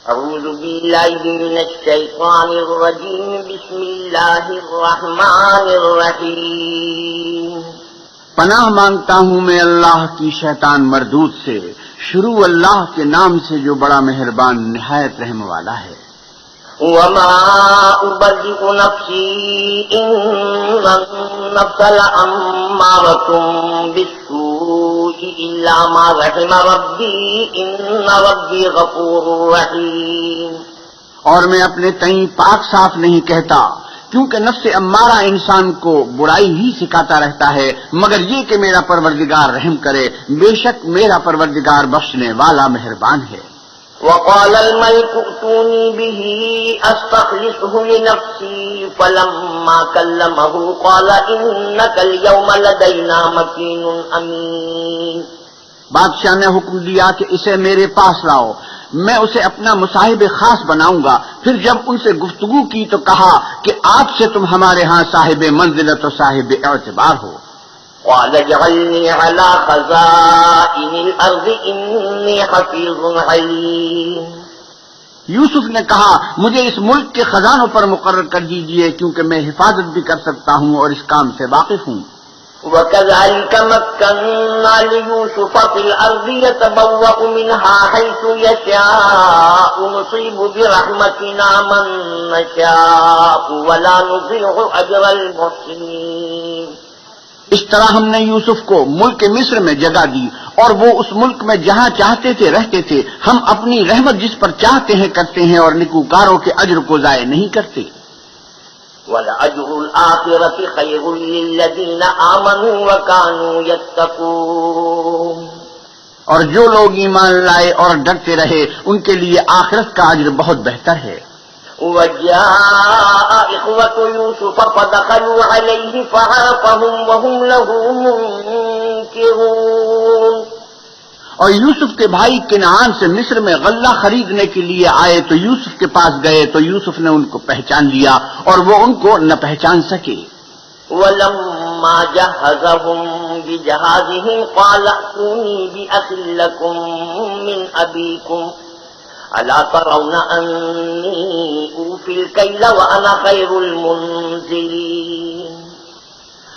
اعوذ باللہ من الشیطان الرجیم بسم اللہ الرحمن الرحیم پناہ مانگتا ہوں میں اللہ کی شیطان مردود سے، شروع اللہ کے نام سے جو بڑا مہربان نہایت رحم والا ہے۔ وما أبرئ نفسي إن النفس لأمارة بالسوء إلا ما رحم ربي إن ربي غفور رحيم۔ اور میں اپنے تئیں پاک صاف نہیں کہتا، کیونکہ نفس امارہ انسان کو برائی ہی سکھاتا رہتا ہے، مگر یہ کہ میرا پروردگار رحم کرے، بے شک میرا پروردگار بخشنے والا مہربان ہے۔ وقال الملك ائتوني به استخلصه لنفسي فلما كلمه قال انك اليوم لدينا مكين امين۔ بادشاہ نے حکم دیا کہ اسے میرے پاس لاؤ، میں اسے اپنا مصاحب خاص بناؤں گا۔ پھر جب ان سے گفتگو کی تو کہا کہ آپ سے تم ہمارے ہاں صاحب منزلت و صاحب اعتبار ہو۔ قال اجعلني على خزائن الارض اني حفيظ عليم۔ یوسف نے کہا مجھے اس ملک کے خزانوں پر مقرر کر دیجئے، کیونکہ میں حفاظت بھی کر سکتا ہوں اور اس کام سے واقف ہوں۔ وكذلك مكنا ليوسف في الأرض يتبوأ منها حيث يشاء نصيب برحمتنا من نشاء ولا نضيع أجر المحسنين۔ اس طرح ہم نے یوسف کو ملک مصر میں جگہ دی، اور وہ اس ملک میں جہاں چاہتے تھے رہتے تھے۔ ہم اپنی رحمت جس پر چاہتے ہیں کرتے ہیں، اور نیکوکاروں کے اجر کو ضائع نہیں کرتے۔ وَلَأَجْرُ الْآخِرَةِ خَيْرٌ لِّلَّذِينَ آمَنُوا وَكَانُوا يَتَّقُونَ۔ اور جو لوگ ایمان لائے اور ڈرتے رہے ان کے لیے آخرت کا اجر بہت بہتر ہے۔ وَجَاءَ إِخْوَةُ يُوسُفَ فَدَخَلُوا عَلَيْهِ فَعَرَفَهُمْ وَهُمْ لَهُ مُنكِرُونَ۔ اور یوسف کے بھائی کنعان سے مصر میں غلہ خریدنے کے لیے آئے تو یوسف کے پاس گئے تو یوسف نے ان کو پہچان لیا اور وہ ان کو نہ پہچان سکے۔ وَلَمَّا جَهَّزَهُم بِجَهَازِهِمْ قَالَ ائْتُونِي بِأَخٍ لَّكُم مِّنْ أَبِيكُمْ أَلَا تَرَوْنَ أَنِّي أُوفِي الْكَيْلَ وَأَنَا خَيْرُ الْمُنزِلِينَ۔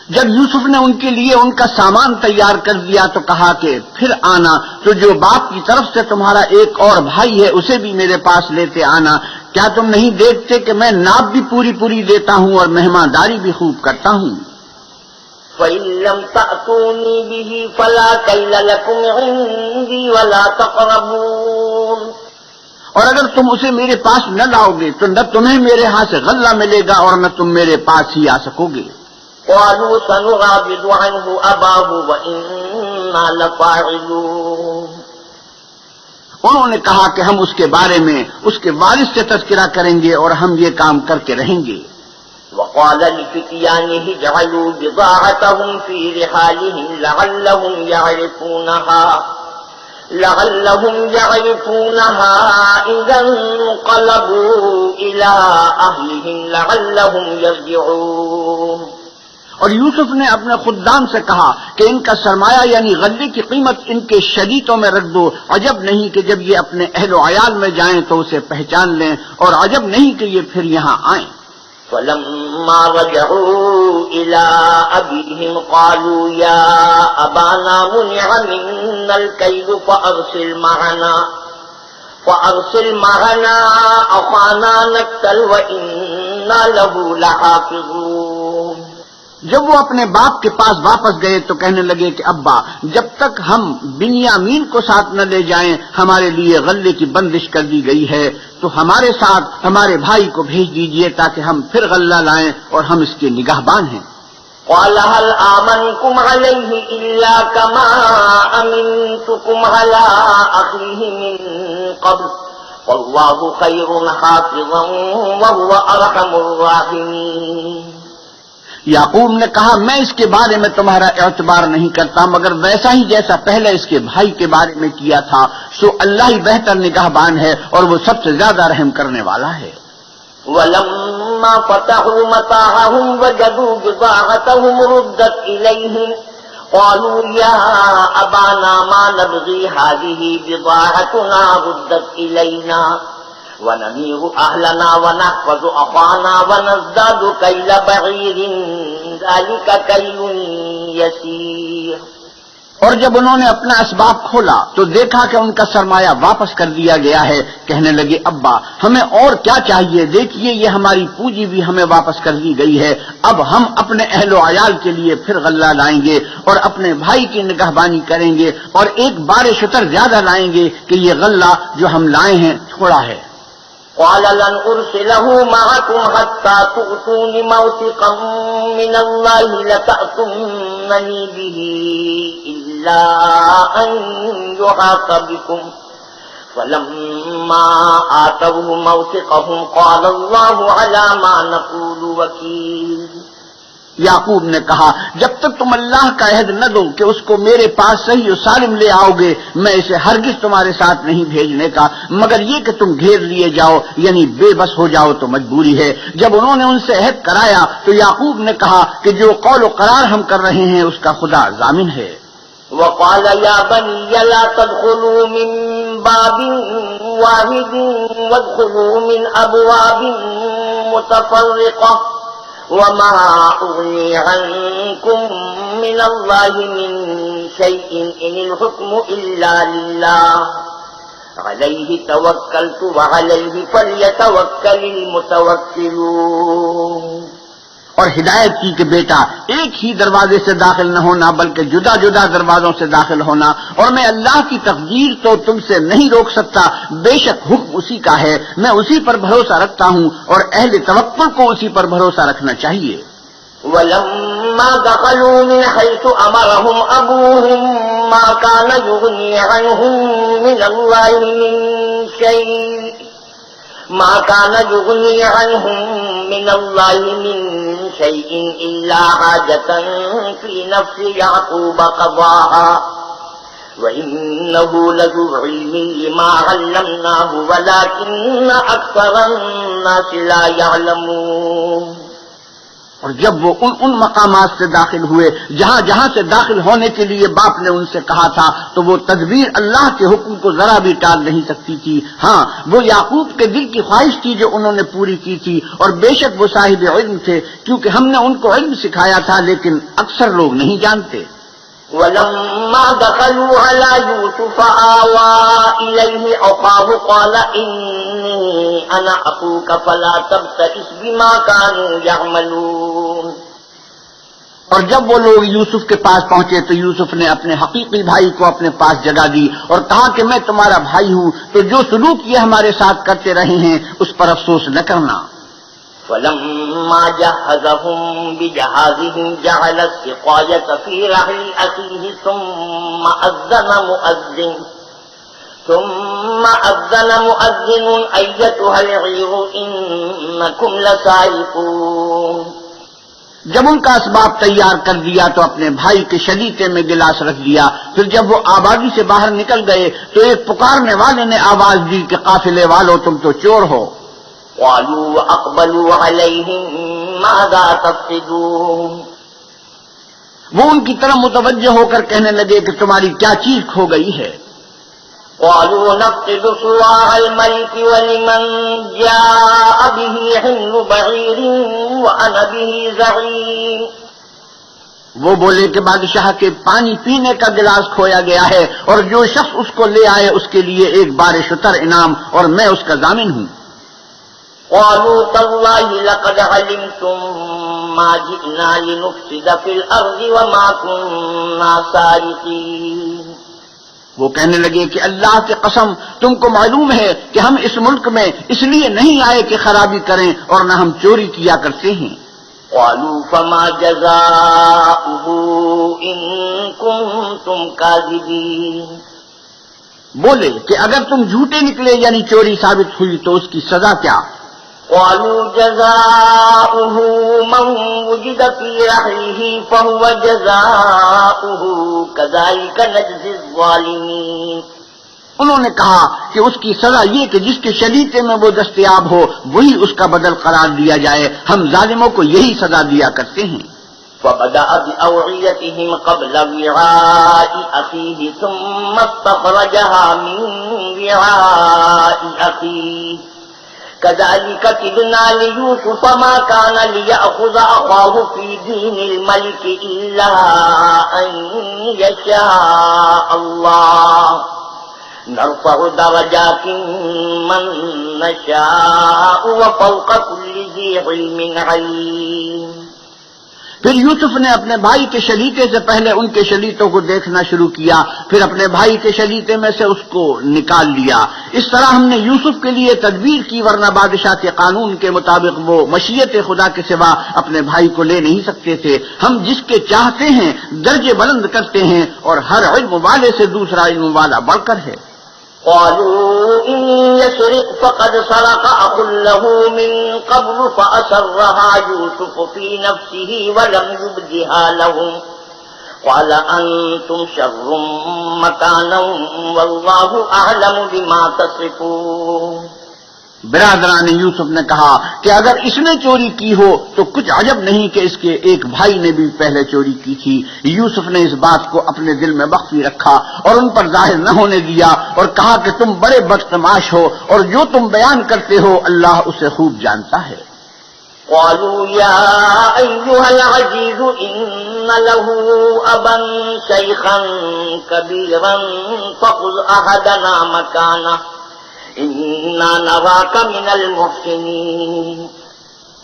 جب یوسف نے ان کے لیے ان کا سامان تیار کر دیا تو کہا کہ پھر آنا، تو جو باپ کی طرف سے تمہارا ایک اور بھائی ہے اسے بھی میرے پاس لیتے آنا۔ کیا تم نہیں دیکھتے کہ میں ناپ بھی پوری پوری دیتا ہوں اور مہمانداری بھی خوب کرتا ہوں؟ فَإِن لَّمْ تَأْتُونِي بِهِ فَلَا كَيْلَ لَكُمْ عِندِي وَلَا تَقْرَبُونَ۔ اور اگر تم اسے میرے پاس نہ لاؤ گے تو نہ تمہیں میرے ہاں سے غلہ ملے گا اور نہ تم میرے پاس ہی آ سکو گے۔ قالوا سنراود عنه أباه وإنا لفاعلون۔ انہوں نے کہا کہ ہم اس کے بارے میں اس کے والد سے تذکرہ کریں گے اور ہم یہ کام کر کے رہیں گے۔ وقال لفتيانه اجعلوا بضاعتهم في رحالهم لعلهم يعرفونها إذا انقلبوا إلى أهلهم لعلهم يرجعون۔ اور یوسف نے اپنے خدام سے کہا کہ ان کا سرمایہ یعنی غلے کی قیمت ان کے شریطوں میں رکھ دو، عجب نہیں کہ جب یہ اپنے اہل و عیال میں جائیں تو اسے پہچان لیں، اور عجب نہیں کہ یہ پھر یہاں آئیں۔ فَلَمَّا رَجَعُوا إِلَىٰ أَبِيهِمْ قَالُوا يَا أَبَانَا مُنِعَ مِنَّا الْكَيْلُ فَأَرْسِلْ مَعَنَا أَخَانَا نَكْتَلْ وَإِنَّا لَهُ لَحَافِظُونَ۔ جب وہ اپنے باپ کے پاس واپس گئے تو کہنے لگے کہ ابا، جب تک ہم بنیامین کو ساتھ نہ لے جائیں ہمارے لیے غلے کی بندش کر دی گئی ہے، تو ہمارے ساتھ ہمارے بھائی کو بھیج دیجئے تاکہ ہم پھر غلہ لائیں اور ہم اس کے نگہبان ہیں۔ قال هل آمنكم عليه إلا كما أمنتكم على أخيه من قبل والله خير حافظا وهو أرحم الراحمين۔ یعقوب نے کہا میں اس کے بارے میں تمہارا اعتبار نہیں کرتا مگر ویسا ہی جیسا پہلے اس کے بھائی کے بارے میں کیا تھا، سو اللہ ہی بہتر نگہبان ہے اور وہ سب سے زیادہ رحم کرنے والا ہے۔ وَلَمَّا فَتَحُوا مَتَاعَهُمْ وَجَدُوا بِضَاعَتَهُمْ رُدَّتْ إِلَيْهِمْ قَالُوا يَا أَبَانَا مَا نَبْغِي هَٰذِهِ بِضَاعَتُنَا رُدَّتْ إِلَيْنَا ونمير أهلنا ونحفظ أخانا ونزداد كيل بعير ذلك كيل يسير. اور جب انہوں نے اپنا اسباب کھولا تو دیکھا کہ ان کا سرمایہ واپس کر دیا گیا ہے. کہنے لگے ابا ہمیں اور کیا چاہیے، دیکھیے یہ ہماری پونجی بھی ہمیں واپس کر دی گئی ہے. اب ہم اپنے اہل و عیال کے لیے پھر غلہ لائیں گے اور اپنے بھائی کی نگہبانی کریں گے اور ایک بار شتر زیادہ لائیں گے کہ یہ غلہ جو ہم لائے ہیں تھوڑا ہے. قال لن أرسله معكم حتى تؤتون موثقا من الله لتأتونني به إلا أن يحاط بكم فلما آتوه موثقهم قال الله على ما نقول وكيل. یعقوب نے کہا جب تک تم اللہ کا عہد نہ دو کہ اس کو میرے پاس صحیح و سالم لے آؤ گے میں اسے ہرگز تمہارے ساتھ نہیں بھیجنے کا مگر یہ کہ تم گھیر لیے جاؤ یعنی بے بس ہو جاؤ تو مجبوری ہے. جب انہوں نے ان سے عہد کرایا تو یعقوب نے کہا کہ جو قول و قرار ہم کر رہے ہیں اس کا خدا ضامن ہے. وقال يا بني لا تدخلوا من باب واحد وادخلوا من أبواب متفرقة وما أغني عنكم من الله من شيء إن الحكم إلا لله عليه توكلت وعليه فليتوكل المتوكلون. اور ہدایت کی کہ بیٹا ایک ہی دروازے سے داخل نہ ہونا بلکہ جدا جدا دروازوں سے داخل ہونا اور میں اللہ کی تقدیر تو تم سے نہیں روک سکتا. بے شک حکم اسی کا ہے میں اسی پر بھروسہ رکھتا ہوں اور اہل توکل کو اسی پر بھروسہ رکھنا چاہیے. ولما دخلوا من حيث أمرهم أبوهم ما كان يغني عنهم من الله من شيء ما كان يغني عنهم من الله من شيء إلا حاجة في نفس يعقوب قضاها وإنه لذو علم لما علمناه ولكن أكثر الناس لا يعلمون. اور جب وہ ان مقامات سے داخل ہوئے جہاں جہاں سے داخل ہونے کے لیے باپ نے ان سے کہا تھا تو وہ تدبیر اللہ کے حکم کو ذرا بھی ٹال نہیں سکتی تھی. ہاں وہ یعقوب کے دل کی خواہش تھی جو انہوں نے پوری کی تھی اور بے شک وہ صاحب علم تھے کیونکہ ہم نے ان کو علم سکھایا تھا لیکن اکثر لوگ نہیں جانتے. ولما دخلوا على يوسف آوى إليه أخاه قال إني أنا أخوك فلا تبتئس بما كانوا يعملون. اور جب وہ لوگ یوسف کے پاس پہنچے تو یوسف نے اپنے حقیقی بھائی کو اپنے پاس جگہ دی اور کہا کہ میں تمہارا بھائی ہوں تو جو سلوک یہ ہمارے ساتھ کرتے رہے ہیں اس پر افسوس نہ کرنا. فلما جهزهم بجهازهم جعل السقاية في رحل أخيه ثم أذن مؤذن أيتها العير إنكم لسارقون. جب ان کا اسباب تیار کر دیا تو اپنے بھائی کے شلیتے میں گلاس رکھ دیا. پھر جب وہ آبادی سے باہر نکل گئے تو ایک پکارنے والے نے آواز دی کہ قافلے والو تم تو چور ہو. قالوا وأقبلوا عليهم ماذا تفقدون. وہ ان کی طرف متوجہ ہو کر کہنے لگے کہ تمہاری کیا چیز کھو گئی ہے. قالوا نفقد صواع الملك ولمن جاء به حمل بعير وأنا به زعيم. وہ بولے کہ بادشاہ کے پانی پینے کا گلاس کھویا گیا ہے اور جو شخص اس کو لے آئے اس کے لیے ایک بار شتر انعام اور میں اس کا ضامن ہوں. قالوا تالله لقد علمتم ما جئنا لنفسد في الأرض وما كنا سارقين. وہ کہنے لگے کہ اللہ کی قسم تم کو معلوم ہے کہ ہم اس ملک میں اس لیے نہیں آئے کہ خرابی کریں اور نہ ہم چوری کیا کرتے ہیں. قالوا فما جزاؤه إن كنتم كاذبين. بولے کہ اگر تم جھوٹے نکلے یعنی چوری ثابت ہوئی تو اس کی سزا کیا. قالوا جزاؤه من وجد في رحله فهو جزاؤه كذلك نجزي الظالمين. انہوں نے کہا کہ اس کی سزا یہ کہ جس کے شلیتے میں وہ دستیاب ہو وہی اس کا بدل قرار دیا جائے. ہم ظالموں کو یہی سزا دیا کرتے ہیں. فبدأ بأوعيتهم قبل وعاء أخيه ثم استخرجها من وعاء أخيه كذلك كدنا ليوسف ما كان ليأخذ أخاه في دين الملك إلا أن يشاء الله نرفع درجات من نشاء وفوق كل ذي علم عليم. پھر یوسف نے اپنے بھائی کے شلیتے سے پہلے ان کے شلیتوں کو دیکھنا شروع کیا، پھر اپنے بھائی کے شلیتے میں سے اس کو نکال لیا. اس طرح ہم نے یوسف کے لیے تدبیر کی، ورنہ بادشاہ کے قانون کے مطابق وہ مشیت خدا کے سوا اپنے بھائی کو لے نہیں سکتے تھے. ہم جس کے چاہتے ہیں درجے بلند کرتے ہیں، اور ہر علم والے سے دوسرا علم والا بڑھ کر ہے. قالوا إن يسرق فقد سرق أخ له من قبل فأسرها يوسف في نفسه ولم يبدها لهم قال أنتم شر مكانا والله أعلم بما تصفون. برادران یوسف نے کہا کہ اگر اس نے چوری کی ہو تو کچھ عجب نہیں کہ اس کے ایک بھائی نے بھی پہلے چوری کی تھی. یوسف نے اس بات کو اپنے دل میں مخفی رکھا اور ان پر ظاہر نہ ہونے دیا، اور کہا کہ تم بڑے بدتماش ہو، اور جو تم بیان کرتے ہو اللہ اسے خوب جانتا ہے. قالوا يا أيها العزيز إن له أبا شيخا كبيرا فخذ أحدنا مكانه إنا نراك من المحسنين.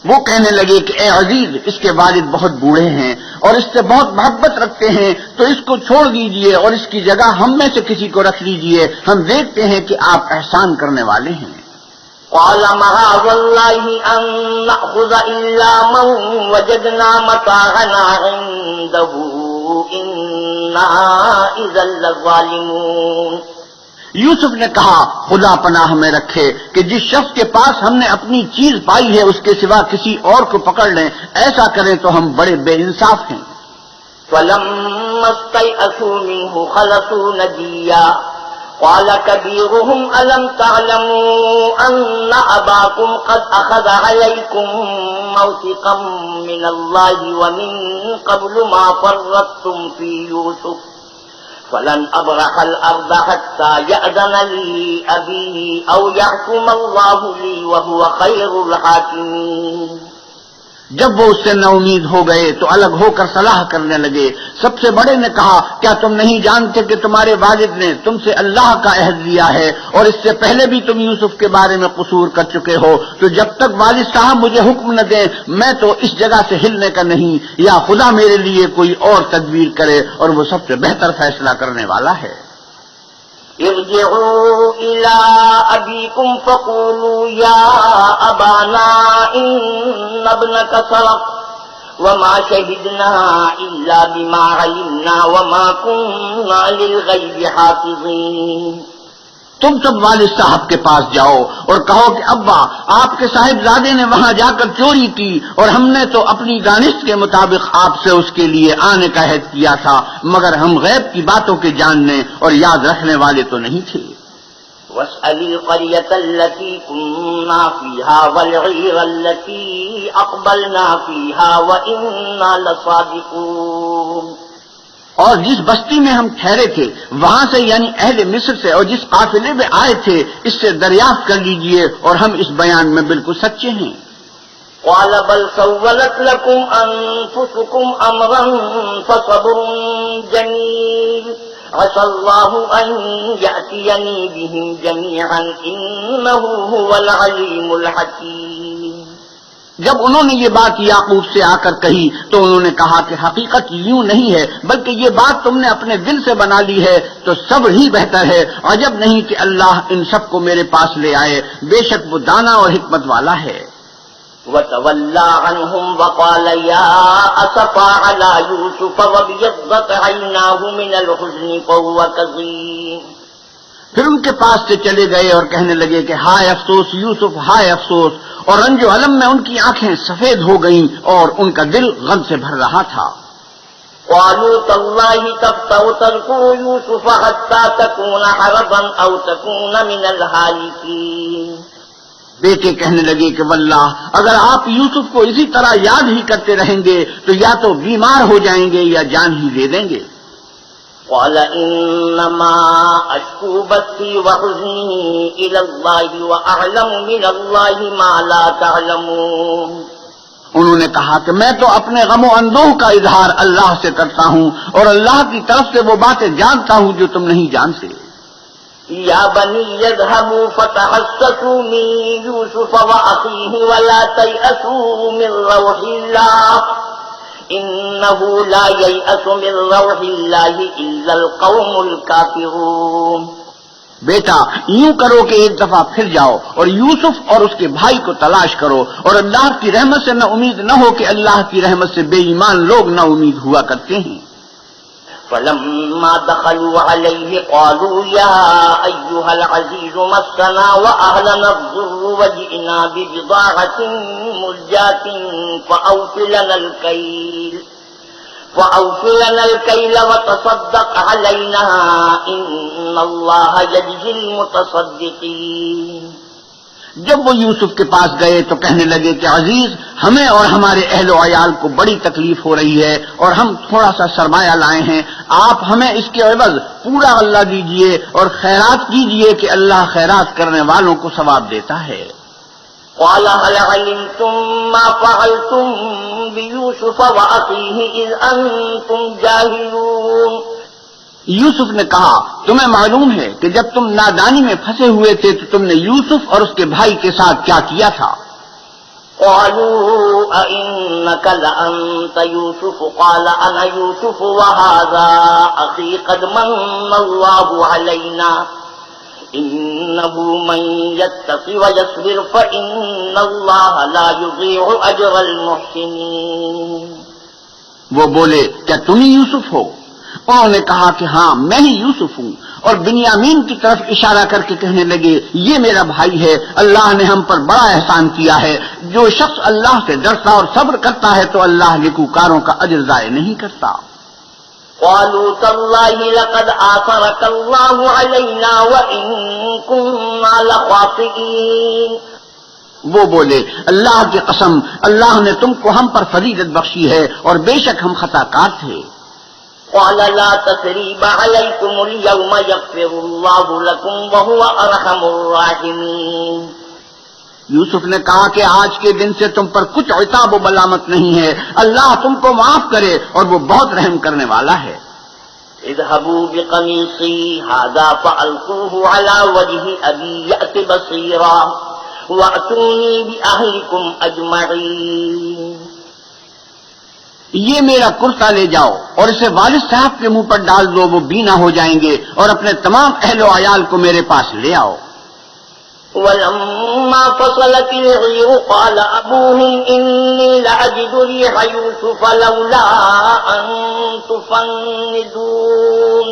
وہ کہنے لگے کہ اے عزیز، اس کے والد بہت بوڑھے ہیں اور اس سے بہت محبت رکھتے ہیں، تو اس کو چھوڑ دیجئے اور اس کی جگہ ہم میں سے کسی کو رکھ لیجئے، ہم دیکھتے ہیں کہ آپ احسان کرنے والے ہیں. قال معاذ الله أن نأخذ إلا من وجدنا متاعنا عنده إنا إذا لظالمون. یوسف نے کہا خدا پناہ میں رکھے کہ جس شخص کے پاس ہم نے اپنی چیز پائی ہے اس کے سوا کسی اور کو پکڑ لیں، ایسا کریں تو ہم بڑے بے انصاف ہیں. فَلَمَّا اسْتَيْأَسُوا مِنْهُ خَلَصُوا نَجِيًّا قَالَ كَبِيرُهُمْ أَلَمْ تَعْلَمُوا أَنَّ أَبَاكُمْ قَدْ أَخَذَ عَلَيْكُمْ مَوْثِقًا مِّنَ اللَّهِ وَمِن قَبْلُ مَا فَرَّطتُمْ فِي يُوسُفَ فلن أبرح الأرض حتى يأذن لي أبي أو يحكم الله لي وهو خير الحاكمين. جب وہ اس سے نا امید ہو گئے تو الگ ہو کر صلاح کرنے لگے. سب سے بڑے نے کہا کیا تم نہیں جانتے کہ تمہارے والد نے تم سے اللہ کا عہد لیا ہے اور اس سے پہلے بھی تم یوسف کے بارے میں قصور کر چکے ہو، تو جب تک والد صاحب مجھے حکم نہ دیں میں تو اس جگہ سے ہلنے کا نہیں، یا خدا میرے لیے کوئی اور تدبیر کرے اور وہ سب سے بہتر فیصلہ کرنے والا ہے. ارجعوا إلى أبيكم فقولوا يا أبانا إن ابنك سرق وما شهدنا إلا بما علمنا وما كنا للغيب حافظين. تم سب والد صاحب کے پاس جاؤ اور کہو کہ ابا آپ کے صاحبزادے نے وہاں جا کر چوری کی اور ہم نے تو اپنی دانش کے مطابق آپ سے اس کے لیے آنے کا عہد کیا تھا، مگر ہم غیب کی باتوں کے جاننے اور یاد رکھنے والے تو نہیں تھے. واسأل القرية التي كنا فيها والعير التي أقبلنا فيها وإنا لصادقون. اور جس بستی میں ہم ٹھہرے تھے وہاں سے یعنی اہل مصر سے اور جس قافلے میں آئے تھے اس سے دریافت کر لیجئے اور ہم اس بیان میں بالکل سچے ہیں. قال بل سولت لكم أنفسكم أمرا فصبر جميل عسى الله أن يأتيني بهم جميعا إنه هو العليم الحكيم. جب انہوں نے یہ بات یعقوب سے آ کر کہی تو انہوں نے کہا کہ حقیقت یوں نہیں ہے بلکہ یہ بات تم نے اپنے دل سے بنا لی ہے تو صبر ہی بہتر ہے. عجب نہیں کہ اللہ ان سب کو میرے پاس لے آئے، بے شک وہ دانا اور حکمت والا ہے. وَتَوَلَّى عَنْهُمْ وَقَالَ يَا أَسَفَا عَلَى يُوسُفَ وَابْيَضَّتْ عَيْنَاهُ مِنَ الْحُزْنِ فَهُوَ كَظِيمٌ. پھر ان کے پاس سے چلے گئے اور کہنے لگے کہ ہائے افسوس یوسف، ہائے افسوس، اور رنج و الم میں ان کی آنکھیں سفید ہو گئیں اور ان کا دل غم سے بھر رہا تھا. قالوا تالله تفتأ تذكر يوسف حتى تكون حرضا أو تكون من الهالكين. بیٹے کہنے لگے کہ واللہ اگر آپ یوسف کو اسی طرح یاد ہی کرتے رہیں گے تو یا تو بیمار ہو جائیں گے یا جان ہی دے دیں گے. قال انما اشكو بثي وحزني الى الله واعلم من الله ما لا تعلمون. انہوں نے کہا کہ میں تو اپنے غم و اندوہ کا اظہار اللہ سے کرتا ہوں اور اللہ کی طرف سے وہ باتیں جانتا ہوں جو تم نہیں جانتے. یا بنی اذهبوا فتحسسوا من يوسف واخيه ولا تيأسوا من روح الله انه لا ييأس من روح الله الا القوم الكافرون. بیٹا یوں کرو کہ ایک دفعہ پھر جاؤ اور یوسف اور اس کے بھائی کو تلاش کرو اور اللہ کی رحمت سے نہ امید نہ ہو کہ اللہ کی رحمت سے بے ایمان لوگ نہ امید ہوا کرتے ہیں. فلما دخلوا عليه قالوا يا أيها العزيز مسنا وأهلنا الضر وجئنا ببضاعة مزجاة فأوف لنا الكيل وتصدق علينا إن الله يجزي المتصدقين. جب وہ یوسف کے پاس گئے تو کہنے لگے کہ عزیز ہمیں اور ہمارے اہل و عیال کو بڑی تکلیف ہو رہی ہے اور ہم تھوڑا سا سرمایہ لائے ہیں، آپ ہمیں اس کے عوض پورا غلہ دیجئے اور خیرات کیجئے کہ اللہ خیرات کرنے والوں کو ثواب دیتا ہے. قال هل علمتم ما فعلتم بيوسف وأخيه إذ أنتم جاهلون. یوسف نے کہا تمہیں معلوم ہے کہ جب تم نادانی میں پھنسے ہوئے تھے تو تم نے یوسف اور اس کے بھائی کے ساتھ کیا کیا تھا. قالوا أئنك لأنت يوسف قال أنا يوسف وهذا أخي قد من الله علينا إنه من يتق ويصبر فإن الله لا يضيع أجر المحسنين. وہ بولے کیا تم ہی یوسف ہو؟ انہوں نے کہا کہ ہاں میں ہی یوسف ہوں، اور بنیامین کی طرف اشارہ کر کے کہنے لگے یہ میرا بھائی ہے، اللہ نے ہم پر بڑا احسان کیا ہے. جو شخص اللہ سے ڈرتا اور صبر کرتا ہے تو اللہ نیکوکاروں کا اجر ضائع نہیں کرتا. قالوا تالله لقد آثرك الله علينا وإن كنا لخاطئين. وہ بولے اللہ کی قسم اللہ نے تم کو ہم پر فضیلت بخشی ہے اور بے شک ہم خطا کار تھے. قال لا تثريب عليكم اليوم يغفر الله لكم وهو أرحم الراحمين. یوسف نے کہا کہ آج کے دن سے تم پر کچھ عتاب و ملامت نہیں ہے، اللہ تم کو معاف کرے اور وہ بہت رحم کرنے والا ہے. اذهبوا بقميصي هذا فألقوه على وجه أبي يأت بصيرا وأتوني بأهلكم أجمعين. یہ میرا کرتا لے جاؤ اور اسے والد صاحب کے منہ پر ڈال دو، وہ بینا ہو جائیں گے، اور اپنے تمام اہل و عیال کو میرے پاس لے آؤ. ولما فصلت العير قال أبوهم إني لأجد ريح يوسف لولا أن تفندون.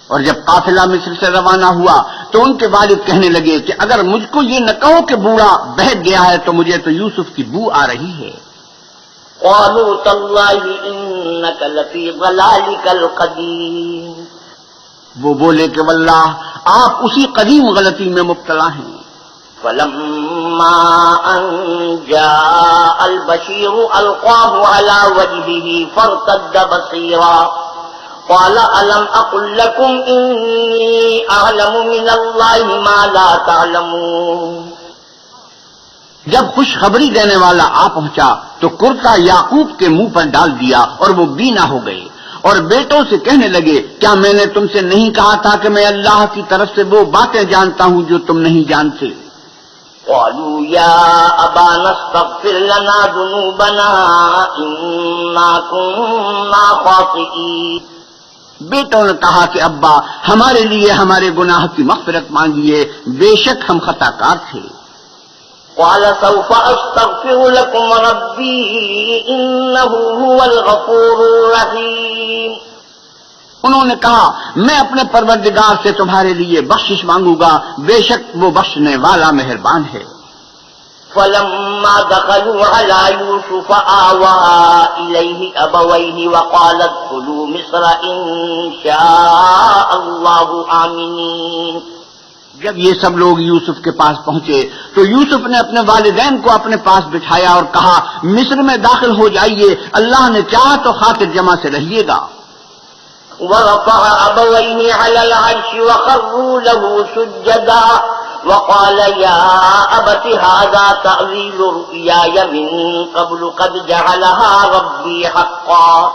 اور جب قافلہ مصر سے روانہ ہوا تو ان کے والد کہنے لگے کہ اگر مجھ کو یہ نہ کہو کہ بوڑھا بہت گیا ہے تو مجھے تو یوسف کی بو آ رہی ہے. قالوا تالله إنك لفي ضلالك القديم. وہ بولے کہ واللہ آپ اسی قدیم غلطی میں مبتلا ہیں. فلما أن جاء البشير ألقاه على وجهه فارتد بصيرا قال ألم أقل لكم إني أعلم من الله ما لا تعلمون. جب خوشخبری دینے والا آ پہنچا تو کرتا یعقوب کے منہ پر ڈال دیا اور وہ بینا ہو گئے، اور بیٹوں سے کہنے لگے کیا میں نے تم سے نہیں کہا تھا کہ میں اللہ کی طرف سے وہ باتیں جانتا ہوں جو تم نہیں جانتے. قالوا يا أبانا استغفر لنا ذنوبنا إنا كنا خاطئين. بیٹوں نے کہا کہ ابا ہمارے لیے ہمارے گناہ کی مغفرت مانگیے، بے شک ہم خطا کار تھے. قال سوف أستغفر لكم ربي إنه هو الغفور الرحيم. انہوں نے کہا میں اپنے پروردگار سے تمہارے لیے بخشش مانگوں گا، بے شک وہ بخشنے والا مہربان ہے. فلما دخلوا على يوسف آوى إليه أبويه وقال ادخلوا مصر إن شاء الله آمنين. جب یہ سب لوگ یوسف کے پاس پہنچے تو یوسف نے اپنے والدین کو اپنے پاس بٹھایا اور کہا مصر میں داخل ہو جائیے، اللہ نے چاہا تو خاطر جمع سے رہیے گا. ورفع أبويه على العرش وخروا له سجدا وقال يا أبت هذا تأويل رؤياي من قبل قد جعلها ربي حقا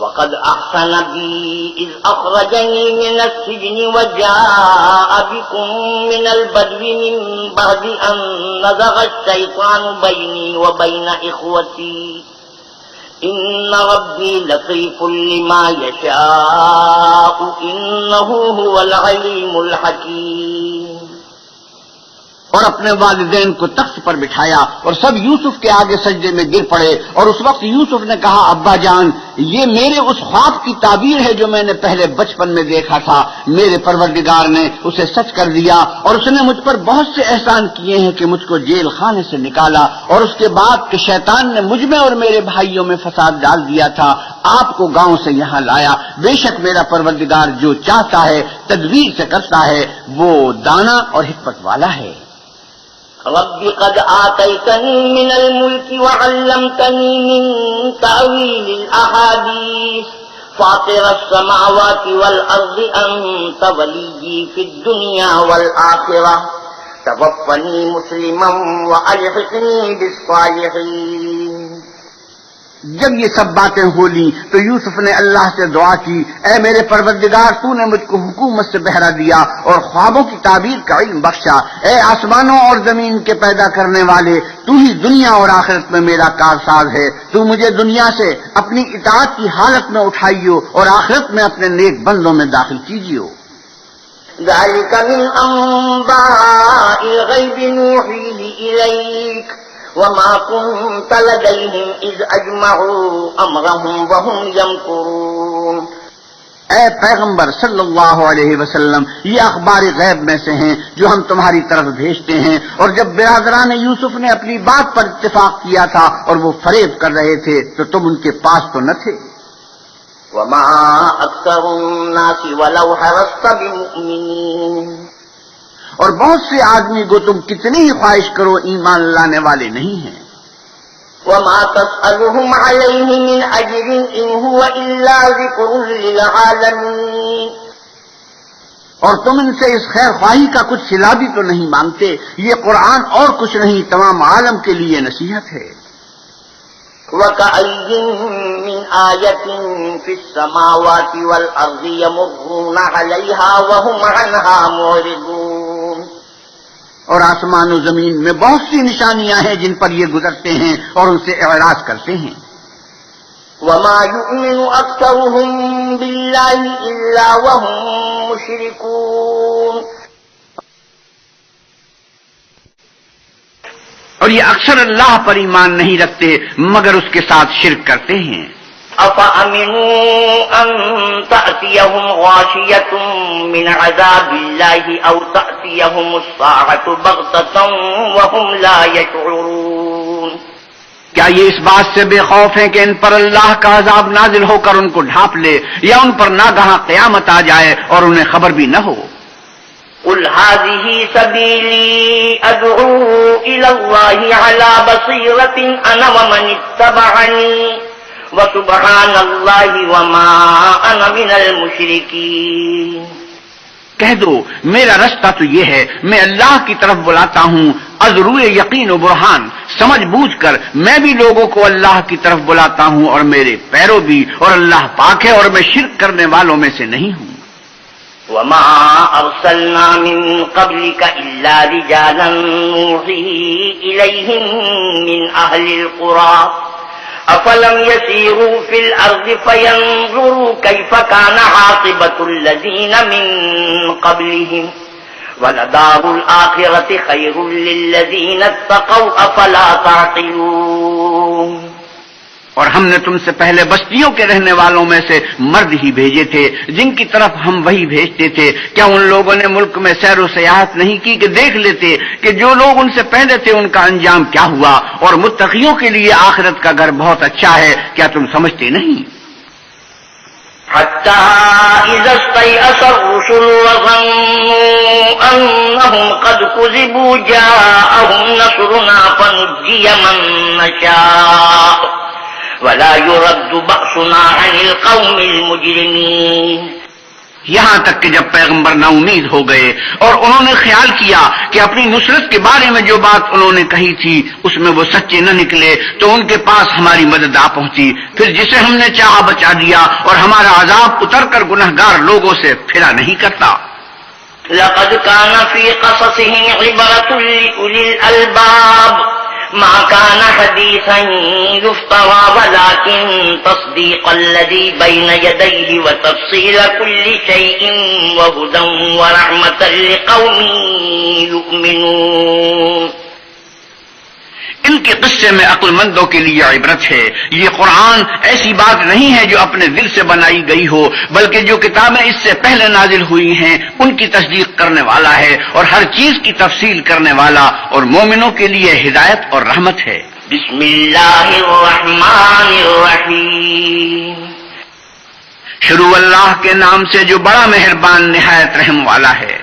وقد أحسن بي إذ أخرجني من السجن وجاء بكم من البدو من بعد أن نزغ الشيطان بيني وبين إخوتي إن ربي لطيف لما يشاء إنه هو العليم الحكيم. اور اپنے والدین کو تخت پر بٹھایا اور سب یوسف کے آگے سجدے میں گر پڑے. اور اس وقت یوسف نے کہا ابا جان یہ میرے اس خواب کی تعبیر ہے جو میں نے پہلے بچپن میں دیکھا تھا. میرے پروردگار نے اسے سچ کر دیا اور اس نے مجھ پر بہت سے احسان کیے ہیں کہ مجھ کو جیل خانے سے نکالا اور اس کے بعد کہ شیطان نے مجھ میں اور میرے بھائیوں میں فساد ڈال دیا تھا آپ کو گاؤں سے یہاں لایا. بے شک میرا پروردگار جو چاہتا ہے تدبیر سے کرتا ہے وہ دانا اور حکمت والا ہے. رب قد آتيتني من الملك وعلمتني من تأويل الأحاديث فاطر السماوات والأرض أنت وليي في الدنيا والآخرة توفني مسلما وألحقني بالصالحين. جب یہ سب باتیں ہو لی تو یوسف نے اللہ سے دعا کی اے میرے پروردگار تو نے مجھ کو حکومت سے بہرا دیا اور خوابوں کی تعبیر کا علم بخشا. اے آسمانوں اور زمین کے پیدا کرنے والے تو ہی دنیا اور آخرت میں میرا کارساز ہے. تو مجھے دنیا سے اپنی اطاعت کی حالت میں اٹھائیو اور آخرت میں اپنے نیک بندوں میں داخل کیجیو. ذلك من أنباء الغيب نوحيه إليك وما كنت لديهم إذ أجمعوا أمرهم وهم يمكرون. اے پیغمبر صلی اللہ علیہ وسلم یہ اخبار غیب میں سے ہیں جو ہم تمہاری طرف بھیجتے ہیں. اور جب برادران یوسف نے اپنی بات پر اتفاق کیا تھا اور وہ فریب کر رہے تھے تو تم ان کے پاس تو نہ تھے. وما أكثر الناس ولو حرصت بمؤمنين. اور بہت سے آدمی کو تم کتنی ہی خواہش کرو ایمان لانے والے نہیں ہیں. وما تسألهم عليه من أجر إن هو إلا ذكر للعالمين. اور تم ان سے اس خیر خواہی کا کچھ صلہ بھی تو نہیں مانگتے. یہ قرآن اور کچھ نہیں تمام عالم کے لیے نصیحت ہے. وكأي من آية في السماوات والأرض يمرون عليها وهم عنها معرضون. اور آسمان و زمین میں بہت سی نشانیاں ہیں جن پر یہ گزرتے ہیں اور ان سے اعراض کرتے ہیں. وما يؤمن أكثرهم بالله إلا وهم مشركون. اور یہ اکثر اللہ پر ایمان نہیں رکھتے مگر اس کے ساتھ شرک کرتے ہیں. أفأمنوا أن تأتيهم غاشية من عذاب الله أو تأتيهم الساعة بغتة وهم لا يشعرون. کیا یہ اس بات سے بے خوف ہیں کہ ان پر اللہ کا عذاب نازل ہو کر ان کو ڈھانپ لے یا ان پر ناگہاں قیامت آ جائے اور انہیں خبر بھی نہ ہو؟ قل هذه سبيلي أدعو إلى الله على بصيرة أنا ومن اتبعني وسبحان الله وما أنا من المشركين. کہہ دو میرا رستہ تو یہ ہے میں اللہ کی طرف بلاتا ہوں از روئے یقین و برہان سمجھ بوجھ کر. میں بھی لوگوں کو اللہ کی طرف بلاتا ہوں اور میرے پیرو بھی اور اللہ پاک ہے اور میں شرک کرنے والوں میں سے نہیں ہوں. وما أرسلنا من قبلك إلا رجالا نوحي إليهم من أهل القرى أفلم يسيروا في الأرض فينظروا كيف كان عاقبة الذين من قبلهم ولدار الآخرة خير للذين اتقوا أفلا تعقلون. اور ہم نے تم سے پہلے بستیوں کے رہنے والوں میں سے مرد ہی بھیجے تھے جن کی طرف ہم وہی بھیجتے تھے. کیا ان لوگوں نے ملک میں سیر و سیاحت نہیں کی کہ دیکھ لیتے کہ جو لوگ ان سے پہلے تھے ان کا انجام کیا ہوا اور متقیوں کے لیے آخرت کا گھر بہت اچھا ہے. کیا تم سمجھتے نہیں؟ حتى إذا استيأس الرسل وظنوا أنهم قد كذبوا جاءهم نصرنا فنجي من نشاء ولا يرد بأسنا عن القوم المجرمين. یہاں تک کہ جب پیغمبر نا امید ہو گئے اور انہوں نے خیال کیا کہ اپنی نصرت کے بارے میں جو بات انہوں نے کہی تھی اس میں وہ سچے نہ نکلے تو ان کے پاس ہماری مدد آ پہنچی. پھر جسے ہم نے چاہا بچا دیا اور ہمارا عذاب اتر کر گنہگار لوگوں سے پھرا نہیں کرتا. لقد كان في قصصهم عبرة لأولي الألباب ما كان حديثا يفترى ولكن تصديق الذي بين يديه وتفصيل كل شيء وهدى ورحمة لقوم يؤمنون. ان کے قصے میں عقل مندوں کے لیے عبرت ہے. یہ قرآن ایسی بات نہیں ہے جو اپنے دل سے بنائی گئی ہو بلکہ جو کتابیں اس سے پہلے نازل ہوئی ہیں ان کی تصدیق کرنے والا ہے اور ہر چیز کی تفصیل کرنے والا اور مومنوں کے لیے ہدایت اور رحمت ہے. بسم اللہ الرحمن الرحیم. شروع اللہ کے نام سے جو بڑا مہربان نہایت رحم والا ہے.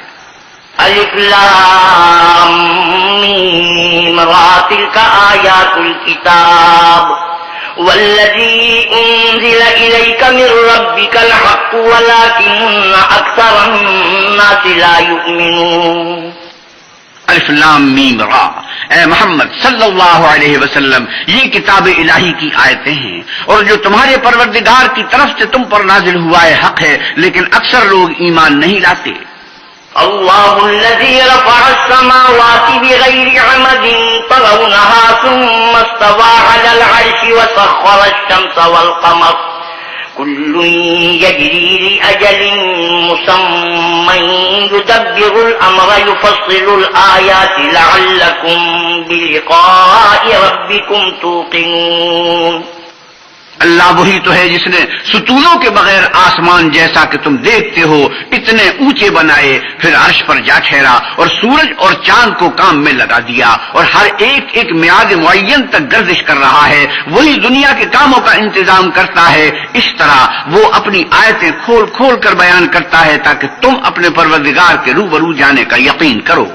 الف لام میم را تلک آیات الکتاب والذی انزل الیک من ربک الحق ولکن اکثر الناس لا یؤمنون. الف لام میم را. اے محمد صلی اللہ علیہ وسلم یہ کتاب الہی کی آیتیں ہیں اور جو تمہارے پروردگار کی طرف سے تم پر نازل ہوا ہے حق ہے لیکن اکثر لوگ ایمان نہیں لاتے. اللہ الذی رفع السماوات بغیر عمد ترونها ثم استوى على العرش وسخر الشمس والقمر كل يجري لأجل مسمى يدبر الأمر يفصل الآيات لعلكم بلقاء ربكم توقنون. اللہ وہی تو ہے جس نے ستونوں کے بغیر آسمان جیسا کہ تم دیکھتے ہو اتنے اونچے بنائے پھر عرش پر جا ٹھہرا اور سورج اور چاند کو کام میں لگا دیا اور ہر ایک ایک میعاد معین تک گردش کر رہا ہے. وہی دنیا کے کاموں کا انتظام کرتا ہے. اس طرح وہ اپنی آیتیں کھول کھول کر بیان کرتا ہے تاکہ تم اپنے پروردگار کے روبرو جانے کا یقین کرو.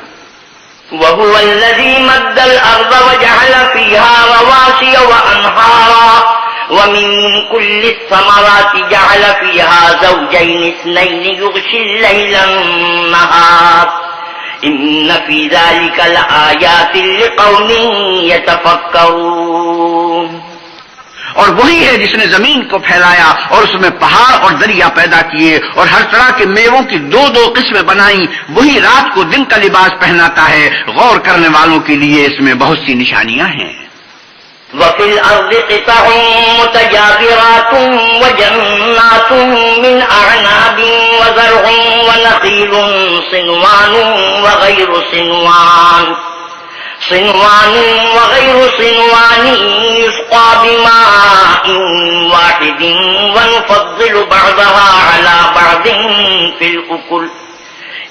وهو الذي مد الأرض وجعل فيها رواسي وأنهارا ومن كل الثمرات جعل فيها زوجين اثنين يغشي الليل النهار إن في ذلك لآيات لقوم يتفكرون. اور وہی ہے جس نے زمین کو پھیلایا اور اس میں پہاڑ اور دریا پیدا کیے اور ہر طرح کے میووں کی دو دو قسمیں بنائیں. وہی رات کو دن کا لباس پہناتا ہے. غور کرنے والوں کے لیے اس میں بہت سی نشانیاں ہیں. وفي الأرض قطع متجاورات وجنات من أعناب وزرع ونخيل صنوان وغير صنوان يسقى بماء واحد ونفضل بعضها على بعض في الأكل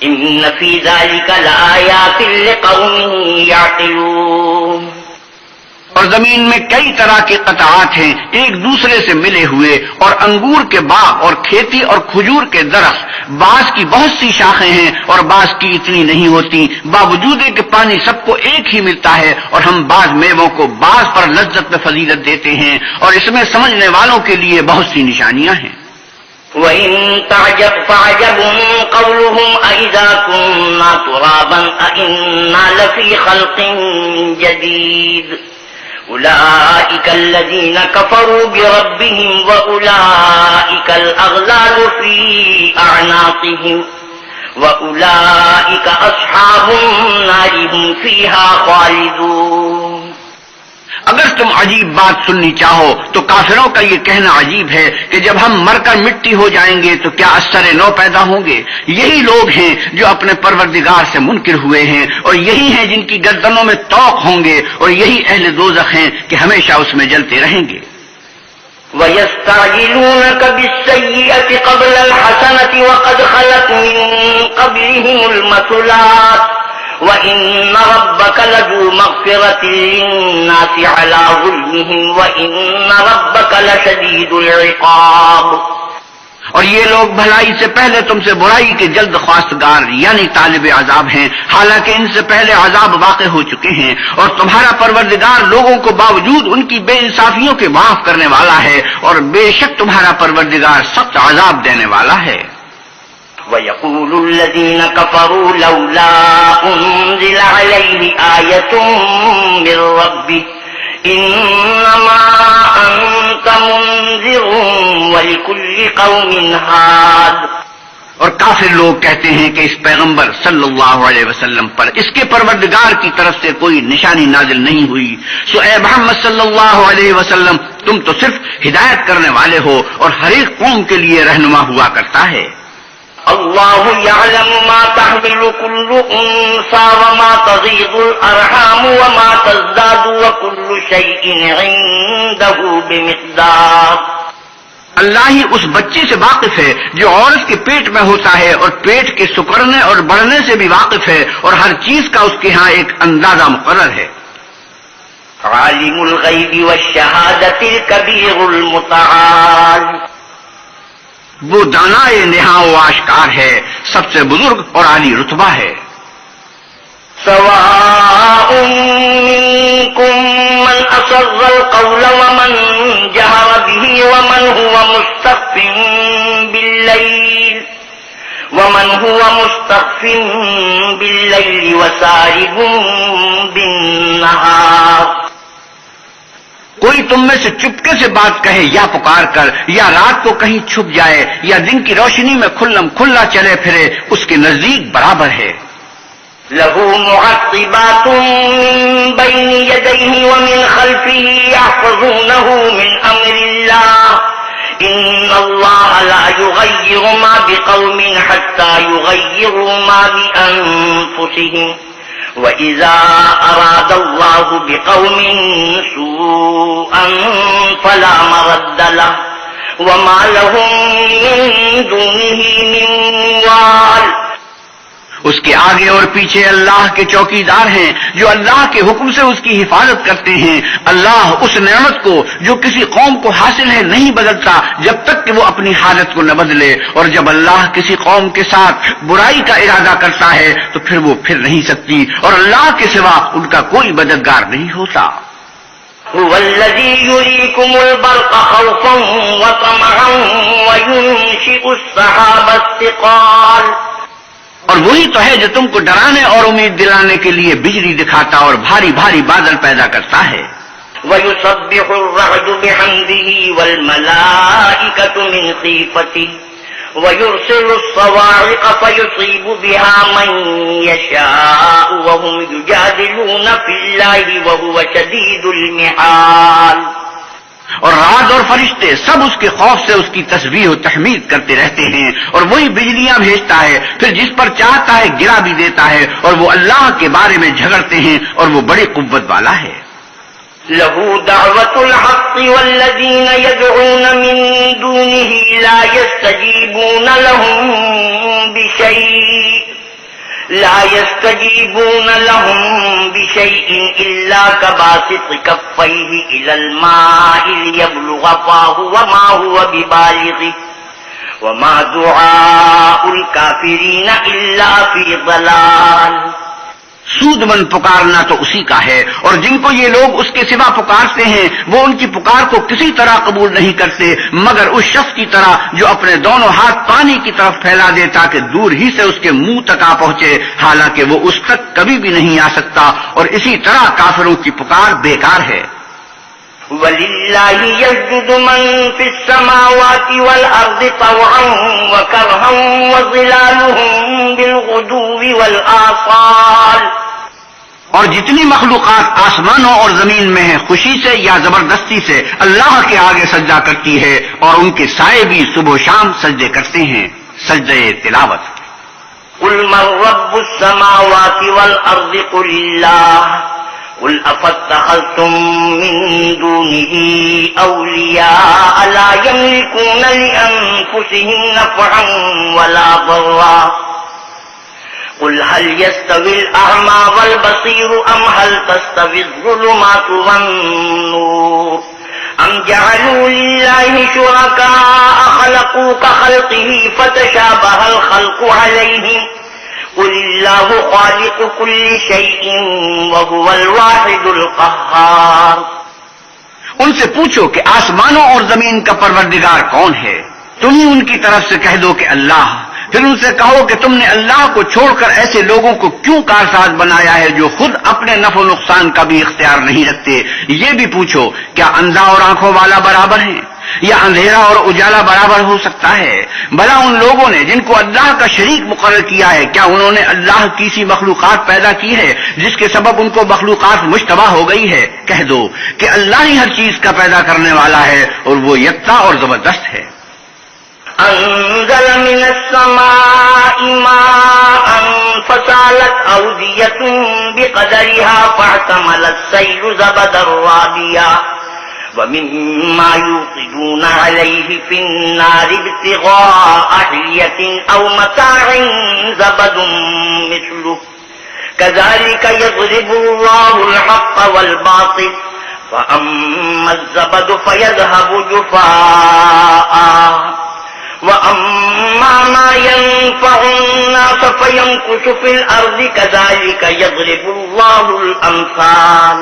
إن في ذلك لآيات لقوم يعقلون. اور زمین میں کئی طرح کے قطعات ہیں ایک دوسرے سے ملے ہوئے اور انگور کے باغ اور کھیتی اور کھجور کے درخت. بعض کی بہت سی شاخیں ہیں اور بعض کی اتنی نہیں ہوتی باوجود کہ پانی سب کو ایک ہی ملتا ہے. اور ہم بعض میووں کو بعض پر لذت میں فضیلت دیتے ہیں اور اس میں سمجھنے والوں کے لیے بہت سی نشانیاں ہیں. وَإِن تَعْجَبْ فَعَجَبٌ قَوْلُهُمْ أَإِذَا كُنَّا تُرَابًا أَإِنَّا لَفِي خَلْقٍ جَدِيدٍ أولئك الذين كفروا بربهم وأولئك الأغلال في أعناقهم وأولئك أصحاب النار هم فيها خالدون. اگر تم عجیب بات سننی چاہو تو کافروں کا یہ کہنا عجیب ہے کہ جب ہم مر کر مٹی ہو جائیں گے تو کیا اثر نو پیدا ہوں گے. یہی لوگ ہیں جو اپنے پروردگار سے منکر ہوئے ہیں اور یہی ہیں جن کی گردنوں میں طوق ہوں گے اور یہی اہل دوزخ ہیں کہ ہمیشہ اس میں جلتے رہیں گے. وَيَسْتَعْجِلُونَكَ بِالسَّيِّئَةِ قَبْلَ الْحَسَنَةِ وَقَدْ خَلَتْ مِن قَبْلِهِمُ الْمَثُلَاتُ وَإِنَّ رَبَّكَ لَذُو مَغْفِرَةٍ لِلنَّاسِ عَلَى ظُلْمِهِمْ وَإِنَّ رَبَّكَ لَشَدِيدُ الْعِقَابِ. اور یہ لوگ بھلائی سے پہلے تم سے برائی کے جلد خواستگار یعنی طالب عذاب ہیں، حالانکہ ان سے پہلے عذاب واقع ہو چکے ہیں، اور تمہارا پروردگار لوگوں کو باوجود ان کی بے انصافیوں کے معاف کرنے والا ہے، اور بے شک تمہارا پروردگار سخت عذاب دینے والا ہے۔ وَيَقُولُ الَّذِينَ كَفَرُوا لَوْلَا أُنزِلَ عَلَيْهِ آيَةٌ مِّن رَّبِّهِ إِنَّمَا أَنتَ مُنذِرٌ وَلِكُلِّ قَوْمٍ هَادٍ۔ اور کافر لوگ کہتے ہیں کہ اس پیغمبر صلی اللہ علیہ وسلم پر اس کے پروردگار کی طرف سے کوئی نشانی نازل نہیں ہوئی، سو اے محمد صلی اللہ علیہ وسلم تم تو صرف ہدایت کرنے والے ہو اور ہر ایک قوم کے لیے رہنما ہوا کرتا ہے۔ اللہ یعلم ما تحمل كل انثى وما تغيض الارحام وما تزداد وكل شيء عنده بمقدار۔ اللہ ہی اس بچے سے واقف ہے جو عورت کے پیٹ میں ہوتا ہے، اور پیٹ کے سکڑنے اور بڑھنے سے بھی واقف ہے، اور ہر چیز کا اس کے ہاں ایک اندازہ مقرر ہے۔ عالم الغیب والشہادۃ الکبیر المتعال۔ وہ دانائے نہا و آشکار ہے، سب سے بزرگ اور عالی رتبہ ہے۔ سواء منکم من اسر القول ومن جہر به ومن هو مستخف باللیل وسارب بالنہار۔ کوئی تم میں سے چپکے سے بات کہے یا پکار کر، یا رات کو کہیں چھپ جائے یا دن کی روشنی میں کھلم کھلا چلے پھرے، اس کے نزدیک برابر ہے۔ لہ معقبات من بین یدیہ ومن خلفہ یحفظونہ من امر اللہ، ان اللہ لا یغیر ما بقوم حتی یغیروا ما بانفسہم، وَإِذَا أَرَادَ اللَّهُ بِقَوْمٍ سُوءًا فَلَا مَرَدَّ لَهُ وَمَا لَهُم مِّن دُونِهِ مِن وَالٍ۔ اس کے آگے اور پیچھے اللہ کے چوکیدار ہیں جو اللہ کے حکم سے اس کی حفاظت کرتے ہیں۔ اللہ اس نعمت کو جو کسی قوم کو حاصل ہے نہیں بدلتا جب تک کہ وہ اپنی حالت کو نہ بدلے، اور جب اللہ کسی قوم کے ساتھ برائی کا ارادہ کرتا ہے تو پھر وہ پھر نہیں سکتی، اور اللہ کے سوا ان کا کوئی مددگار نہیں ہوتا۔ هو الذي يريكم البرق خوفا وطمعا وينشئ السحاب الثقال۔ اور وہی تو ہے جو تم کو ڈرانے اور امید دلانے کے لیے بجلی دکھاتا اور بھاری بھاری بادل پیدا کرتا ہے۔ وَيُسَبِّحُ الرَّعْدُ بِحَمْدِهِ وَالْمَلَائِكَةُ مِنْ خِيفَتِهِ وَيُرْسِلُ الصَّوَاعِقَ فَيُصِيبُ بِهَا مَن يَشَاءُ وَهُمْ يُجَادِلُونَ فِي اللَّهِ وَهُوَ شَدِيدُ الْمِحَالِ۔ اور رات اور فرشتے سب اس کے خوف سے اس کی تسبیح و تحمید کرتے رہتے ہیں، اور وہی بجلیاں بھیجتا ہے، پھر جس پر چاہتا ہے گرا بھی دیتا ہے، اور وہ اللہ کے بارے میں جھگڑتے ہیں، اور وہ بڑی قوت والا ہے۔ لَهُ دَعْوَةُ الْحَقِّ وَالَّذِينَ يَدْعُونَ مِن دُونِهِ لَا يَسْتَجِيبُونَ لهم بشيء إلا كباسط كفيه إلى الماء ليبلغ فاه وما هو ببالغه وما دعاء الكافرين إلا في ضلال۔ سود مند پکارنا تو اسی کا ہے، اور جن کو یہ لوگ اس کے سوا پکارتے ہیں وہ ان کی پکار کو کسی طرح قبول نہیں کرتے مگر اس شخص کی طرح جو اپنے دونوں ہاتھ پانی کی طرف پھیلا دے تاکہ دور ہی سے اس کے منہ تک آ پہنچے، حالانکہ وہ اس تک کبھی بھی نہیں آ سکتا، اور اسی طرح کافروں کی پکار بیکار ہے۔ وَلِلَّهِ يَسْجُدُ مَن فِي السَّمَاوَاتِ وَالْأَرْضِ طَوْعًا وَكَرْهًا وَظِلَالُهُم بِالْغُدُوِّ وَالْآصَالِ۔ اور جتنی مخلوقات آسمانوں اور زمین میں ہیں خوشی سے یا زبردستی سے اللہ کے آگے سجدہ کرتی ہے، اور ان کے سائے بھی صبح و شام سجدے کرتے ہیں، سجدے تلاوت۔ قُلْ مَن رَّبُّ السَّمَاوَاتِ وَالْأَرْضِ قُلِ اللَّهُ قُلْ أَفَاتَّخَذْتُم مِّن دُونِهِ أَوْلِيَاءَ لَا يَمْلِكُونَ لِأَنفُسِهِمْ نَفْعًا وَلَا ضَرًّا قُلْ هَلْ يَسْتَوِي الْأَعْمَى وَالْبَصِيرُ أَمْ هَلْ تَسْتَوِي الظُّلُمَاتُ وَالنُّورُ ام جعلوا لله شركاء خلقوا كخلقه فتشابه الخلق عليهم قل الله خالق كل شيء وهو الواحد القهار. ان سے پوچھو کہ آسمانوں اور زمین کا پروردگار کون ہے؟ تم ہی ان کی طرف سے کہہ دو کہ اللہ. پھر ان سے کہو کہ تم نے اللہ کو چھوڑ کر ایسے لوگوں کو کیوں کارساز بنایا ہے جو خود اپنے نفع و نقصان کا بھی اختیار نہیں رکھتے. یہ بھی پوچھو کیا اندھا اور آنکھوں والا برابر ہیں یا اندھیرا اور اجالا برابر ہو سکتا ہے؟ بھلا ان لوگوں نے جن کو اللہ کا شریک مقرر کیا ہے کیا انہوں نے اللہ کی سی مخلوقات پیدا کی ہے جس کے سبب ان کو مخلوقات مشتبہ ہو گئی ہے؟ کہہ دو کہ اللہ ہی ہر چیز کا پیدا کرنے والا ہے اور وہ یکتا اور زبردست ہے. انزل من السماء ماء فسالت أودية بقدرها فاحتمل السيل زبدا رابيا ومما يوقدون عليه في النار ابتغاء حلية أو متاع زبد مثله كذلك يضرب الله الحق والباطل فأما الزبد فيذهب جفاء وَأَمَّا مَا يَنفَعُ النَّاسَ فَيَمْكُثُ فِي الْأَرْضِ كَذَلِكَ يَضْرِبُ اللَّهُ الْأَمْثَالَ.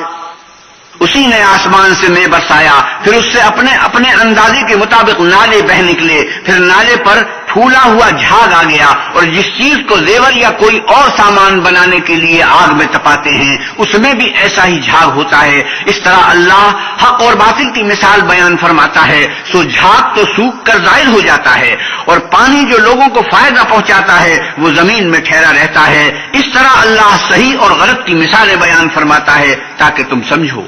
اسی نے آسمان سے میں برسایا، پھر اس سے اپنے اپنے اندازے کے مطابق نالے بہ نکلے، پھر نالے پر پھولا ہوا جھاگ آ گیا، اور جس چیز کو زیور یا کوئی اور سامان بنانے کے لیے آگ میں تپاتے ہیں اس میں بھی ایسا ہی جھاگ ہوتا ہے. اس طرح اللہ حق اور باطل کی مثال بیان فرماتا ہے. سو جھاگ تو سوکھ کر ظاہر ہو جاتا ہے، اور پانی جو لوگوں کو فائدہ پہنچاتا ہے وہ زمین میں ٹھہرا رہتا ہے. اس طرح اللہ صحیح اور غلط کی مثالیں بیان فرماتا ہے تاکہ تم سمجھو.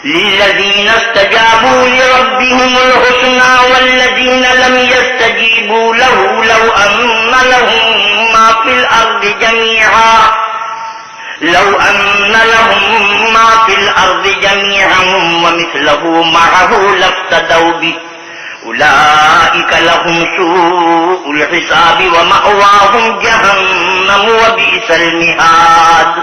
للذين استجابوا لربهم الحسنى والذين لم يستجيبوا له لو أن لهم ما في الأرض جميعا ومثله معه لافتدوا به أولئك لهم سوء الحساب ومأواهم جهنم وبئس المهاد.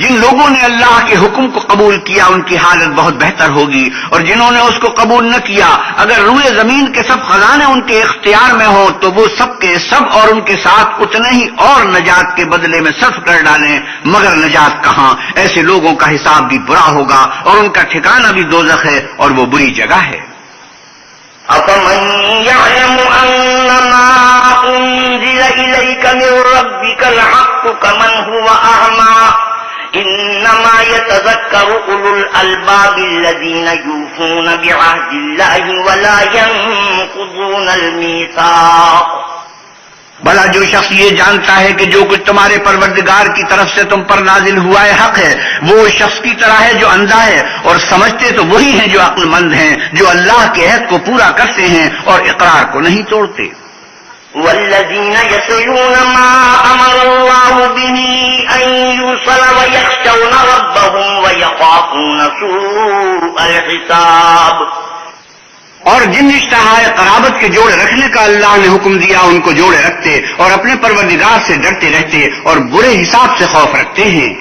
جن لوگوں نے اللہ کے حکم کو قبول کیا ان کی حالت بہت بہتر ہوگی، اور جنہوں نے اس کو قبول نہ کیا اگر روئے زمین کے سب خزانے ان کے اختیار میں ہوں تو وہ سب کے سب اور ان کے ساتھ اتنے ہی اور نجات کے بدلے میں صرف کر ڈالیں، مگر نجات کہاں. ایسے لوگوں کا حساب بھی برا ہوگا اور ان کا ٹھکانہ بھی دوزخ ہے اور وہ بری جگہ ہے. أَفَمَنْ يَعْلَمُ أَنَّمَا أُنزِلَ إِلَيْكَ مِنْ رَبِّكَ الْحَقُّ كَمَنْ هُوَ أَعْمَى إنما يتذكر أولو الألباب الذين يوفون بعهد الله ولا ينقضون الميثاق. بھلا جو شخص یہ جانتا ہے کہ جو کچھ تمہارے پروردگار کی طرف سے تم پر نازل ہوا ہے حق ہے، وہ شخص کی طرح ہے جو اندھا ہے، اور سمجھتے تو وہی ہیں جو عقل مند ہیں، جو اللہ کے عہد کو پورا کرتے ہیں اور اقرار کو نہیں توڑتے. والذين يصلون ما أمر الله به أن يوصل ويخشون ربهم ويخافون سوء الحساب. اور جن رشتہائے قرابت کے جوڑے رکھنے کا اللہ نے حکم دیا ان کو جوڑے رکھتے اور اپنے پروردگار سے ڈرتے رہتے اور برے حساب سے خوف رکھتے ہیں.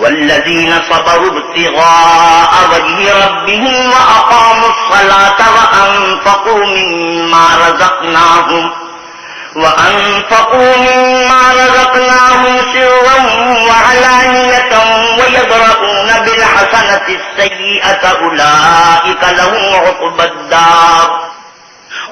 والذين صبروا ابتغاء وجه ربهم وأقاموا الصلاة وأنفقوا مما رزقناهم سرا وعلانية ويدرؤون بالحسنة السيئة أولئك لهم عقبى الدار.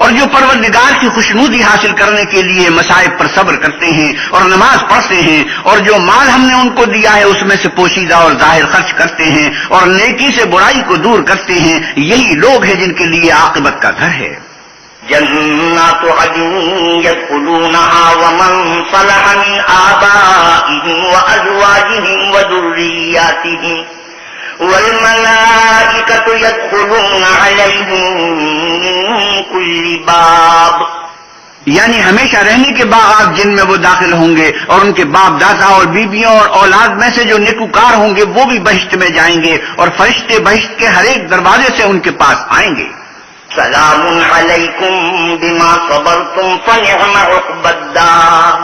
اور جو پروردگار کی خوشنودی حاصل کرنے کے لیے مصائب پر صبر کرتے ہیں اور نماز پڑھتے ہیں، اور جو مال ہم نے ان کو دیا ہے اس میں سے پوشیدہ اور ظاہر خرچ کرتے ہیں اور نیکی سے برائی کو دور کرتے ہیں، یہی لوگ ہیں جن کے لیے عاقبت کا گھر ہے. جنات عدن يدخلونها ومن صلح من آبائهم وأزواجهم وذرياتهم والملائكة يدخلون عليهم من كل باب. یعنی ہمیشہ رہنے کے باغات جن میں وہ داخل ہوں گے، اور ان کے باپ دادا اور بیویوں اور اولاد میں سے جو نیکوکار ہوں گے وہ بھی بہشت میں جائیں گے، اور فرشتے بہشت کے ہر ایک دروازے سے ان کے پاس آئیں گے. سلام علیکم بما صبرتم فنعم عقبی الدار.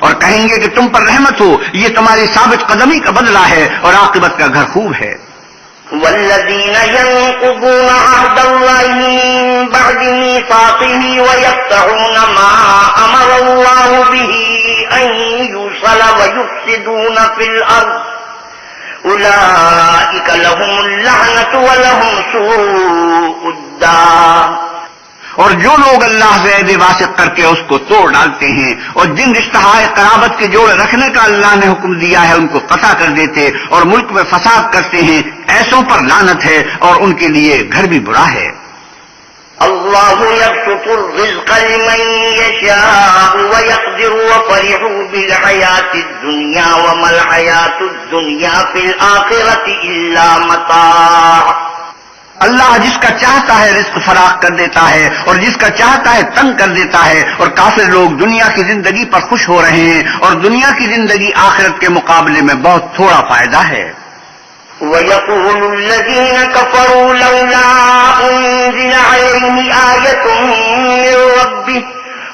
اور کہیں گے کہ تم پر رحمت ہو، یہ تمہاری ثابت قدمی کا بدلہ ہے اور عاقبت کا گھر خوب ہے. والذين ينقضون عهد الله من بعد ميثاقه ويقطعون ما أمر الله به أن يوصل ويفسدون في الأرض أولئك لهم اللعنة ولهم سوء الدار. اور جو لوگ اللہ سے عہد واسق کر کے اس کو توڑ ڈالتے ہیں اور جن رشتہ قرابت کے جوڑ رکھنے کا اللہ نے حکم دیا ہے ان کو قطع کر دیتے اور ملک میں فساد کرتے ہیں، ایسوں پر لعنت ہے اور ان کے لیے گھر بھی برا ہے. اللہ یبسط الرزق لمن یشاء ویقدر وفرحوا بالحیاۃ الدنیا وما الحیاۃ الدنیا فی الآخرۃ الا متاع. اللہ جس کا چاہتا ہے رزق فراخ کر دیتا ہے اور جس کا چاہتا ہے تنگ کر دیتا ہے، اور کافر لوگ دنیا کی زندگی پر خوش ہو رہے ہیں اور دنیا کی زندگی آخرت کے مقابلے میں بہت تھوڑا فائدہ ہے. وَيَقُولُ الَّذِينَ كَفَرُوا لَوْلَا أُنزِلَ عَلَيْهِ آيَةٌ مِّن رَّبِّهِ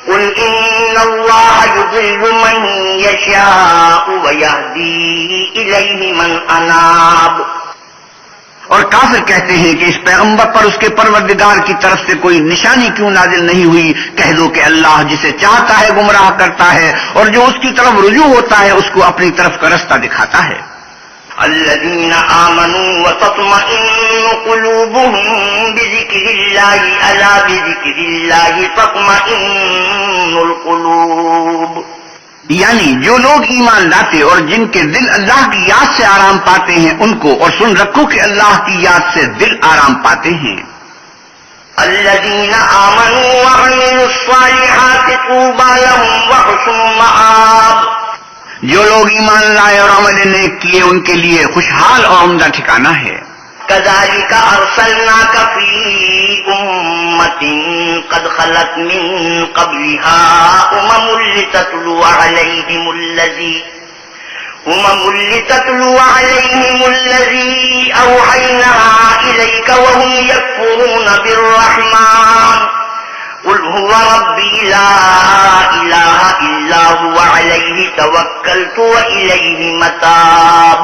قُلْ إِنَّ اللَّهَ يُضِلُّ مَن يَشَاءُ وَيَهْدِي إِلَيْهِ مَنْ أَنَابَ. اور کافر کہتے ہیں کہ اس پیغمبر پر اس کے پروردگار کی طرف سے کوئی نشانی کیوں نازل نہیں ہوئی؟ کہہ دو کہ اللہ جسے چاہتا ہے گمراہ کرتا ہے اور جو اس کی طرف رجوع ہوتا ہے اس کو اپنی طرف کا رستہ دکھاتا ہے. الذين آمنوا وتطمئن قلوبهم بذكر الله ألا بذكر الله تطمئن القلوب. یعنی جو لوگ ایمان لاتے اور جن کے دل اللہ کی یاد سے آرام پاتے ہیں ان کو، اور سن رکھو کہ اللہ کی یاد سے دل آرام پاتے ہیں. الذين آمنوا وعملوا الصالحات طوبى لهم وحسن مآب. جو لوگ ایمان لائے اور عمل نیک کیے ان کے لیے خوشحال اور عمدہ ٹھکانہ ہے. كذلك أرسلناك في أمة قد خلت من قبلها أمم لتتلو عليهم الذي أوحينا إليك وهم يكفرون بالرحمن قل هو ربي لا إله إلا هو عليه توكلت وإليه متاب.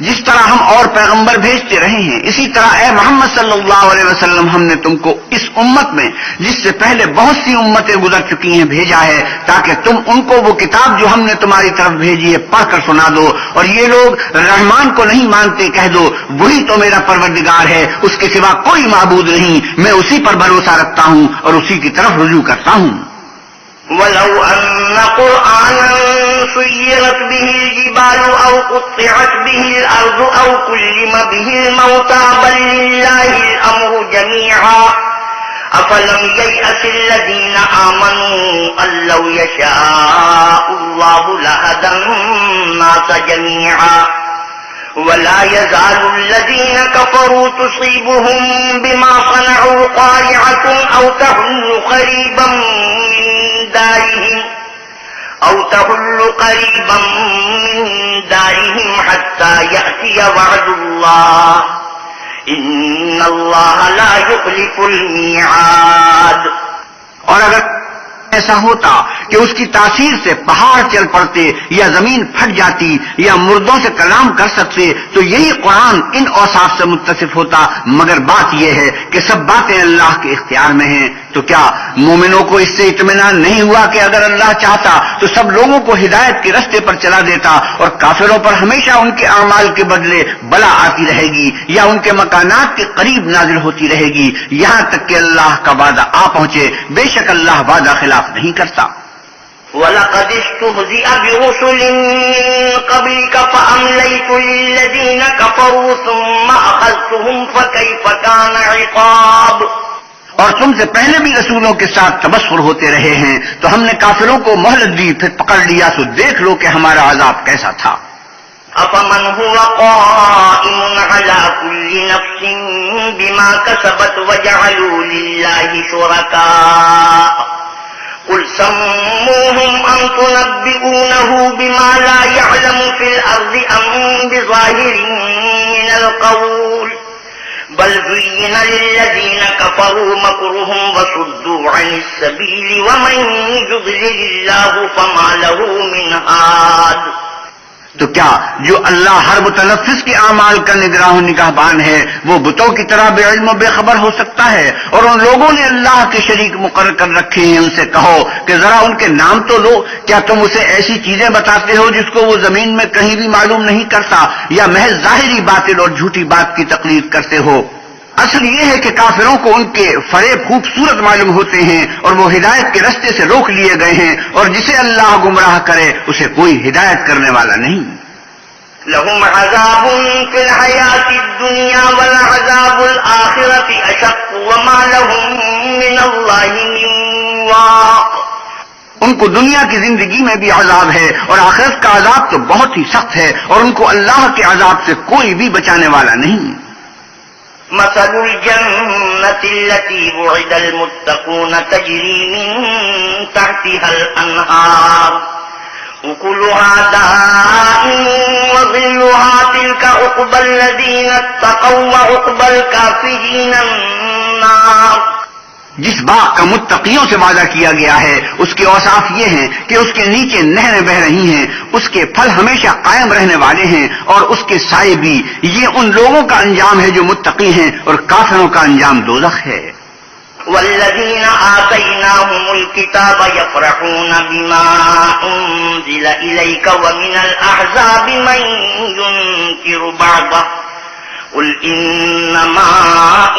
جس طرح ہم اور پیغمبر بھیجتے رہے ہیں اسی طرح اے محمد صلی اللہ علیہ وسلم ہم نے تم کو اس امت میں جس سے پہلے بہت سی امتیں گزر چکی ہیں بھیجا ہے تاکہ تم ان کو وہ کتاب جو ہم نے تمہاری طرف بھیجی ہے پڑھ کر سنا دو. اور یہ لوگ رحمان کو نہیں مانتے، کہہ دو وہی تو میرا پروردگار ہے، اس کے سوا کوئی معبود نہیں، میں اسی پر بھروسہ رکھتا ہوں اور اسی کی طرف رجوع کرتا ہوں. ولو أن قرآنا سيرت به الجبال أو قطعت به الأرض أو كلم به الموتى بل لله الأمر جميعا أفلم ييأس الذين آمنوا أن لو يشاء الله لهدى الناس جميعا ولا يزال الذين كفروا تصيبهم بما صنعوا قارعة أو تحل قريبا من دارهم حتى يأتي وعد الله إن الله لا يخلف الميعاد. اور اگر ایسا ہوتا کہ اس کی تاثیر سے پہاڑ چل پڑتے یا زمین پھٹ جاتی یا مردوں سے کلام کر سکتے تو یہی قرآن ان اوصاف سے متصف ہوتا، مگر بات یہ ہے کہ سب باتیں اللہ کے اختیار میں ہیں. تو کیا مومنوں کو اس سے اطمینان نہیں ہوا کہ اگر اللہ چاہتا تو سب لوگوں کو ہدایت کے رستے پر چلا دیتا اور کافروں پر ہمیشہ ان کے اعمال کے بدلے بلا آتی رہے گی یا ان کے مکانات کے قریب نازل ہوتی رہے گی یہاں تک کہ اللہ کا وعدہ آ پہنچے. بے شک اللہ وعدہ خلاف نہیں کرتا. وَلَقَدِ اسْتُهْزِئَ بِرُسُلٍ مِّن قَبْلِكَ فَأَمْلَيْتُ لِلَّذِينَ كَفَرُوا ثُمَّ أَخَذْتُهُمْ فَكَيْفَ كَانَ عِقَابِ. اور تم سے پہلے بھی رسولوں کے ساتھ تبصر ہوتے رہے ہیں تو ہم نے کافروں کو مہلت دی پھر پکڑ لیا، تو دیکھ لو کہ ہمارا عذاب کیسا تھا. أَفَمَنْ هُوَ قَائِمٌ عَلَى كُلِّ نَفْسٍ بِمَا كَسَبَتْ وَجَعَلُوا لِلَّهِ شُرَكَاءَ قُلْ سَمُّوهُمْ أَمْ تُنَبِّئُونَهُ بِمَا لَا يَعْلَمُ فِي الْأَرْضِ أَمْ بِظَاهِرٍ مِّنَ الْقَوْلِ بل زين للذين كفروا مكرهم وصدوا عن السبيل ومن يضلل الله فما له من هاد. تو کیا جو اللہ ہر متنفس کے اعمال کا نگراں و نگہبان ہے وہ بتوں کی طرح بے علم و بے خبر ہو سکتا ہے؟ اور ان لوگوں نے اللہ کے شریک مقرر کر رکھے ہیں، ان سے کہو کہ ذرا ان کے نام تو لو، کیا تم اسے ایسی چیزیں بتاتے ہو جس کو وہ زمین میں کہیں بھی معلوم نہیں کرتا، یا محض ظاہری باطل اور جھوٹی بات کی تقلید کرتے ہو؟ اصل یہ ہے کہ کافروں کو ان کے فریب خوبصورت معلوم ہوتے ہیں اور وہ ہدایت کے رستے سے روک لیے گئے ہیں، اور جسے اللہ گمراہ کرے اسے کوئی ہدایت کرنے والا نہیں۔ لهم عذاب في الحياة الدنيا والعذاب الآخرة أشق وما لهم من الله من واق۔ ان کو دنیا کی زندگی میں بھی عذاب ہے اور آخرت کا عذاب تو بہت ہی سخت ہے، اور ان کو اللہ کے عذاب سے کوئی بھی بچانے والا نہیں۔ مثل الجنة التي وعد المتقون تجري من تحتها الأنهار أكلها دائم وظلها تلك عقبى الذين اتقوا وعقبى الكافرين النار۔ جس باغ کا متقیوں سے وعدہ کیا گیا ہے اس کے اوصاف یہ ہیں کہ اس کے نیچے نہریں بہہ رہی ہیں، اس کے پھل ہمیشہ قائم رہنے والے ہیں، اور اس کے سائے بھی۔ یہ ان لوگوں کا انجام ہے جو متقی ہیں، اور کافروں کا انجام دوزخ ہے۔ والذين آتيناهم الكتاب يفرحون بما أنزل إليك ومن الأحزاب من ينكر بعضه قل إنما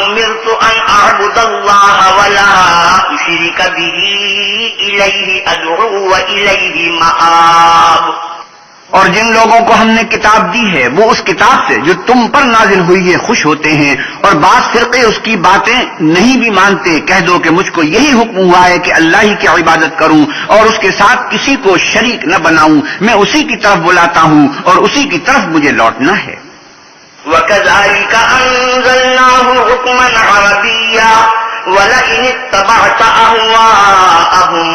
أمرت أن أعبد الله ولا أشرك به إليه أدعو وإليه مآب۔ اور جن لوگوں کو ہم نے کتاب دی ہے وہ اس کتاب سے جو تم پر نازل ہوئی ہے خوش ہوتے ہیں، اور بعض فرقے اس کی باتیں نہیں بھی مانتے۔ کہہ دو کہ مجھ کو یہی حکم ہوا ہے کہ اللہ ہی کی عبادت کروں اور اس کے ساتھ کسی کو شریک نہ بناؤں، میں اسی کی طرف بلاتا ہوں اور اسی کی طرف مجھے لوٹنا ہے۔ وَكَذَلِكَ أَنزَلْنَاهُ حُكْمًا عَرَبِيًّا وَلَئِنِ اتَّبَعْتَ أَهْوَاءَهُمْ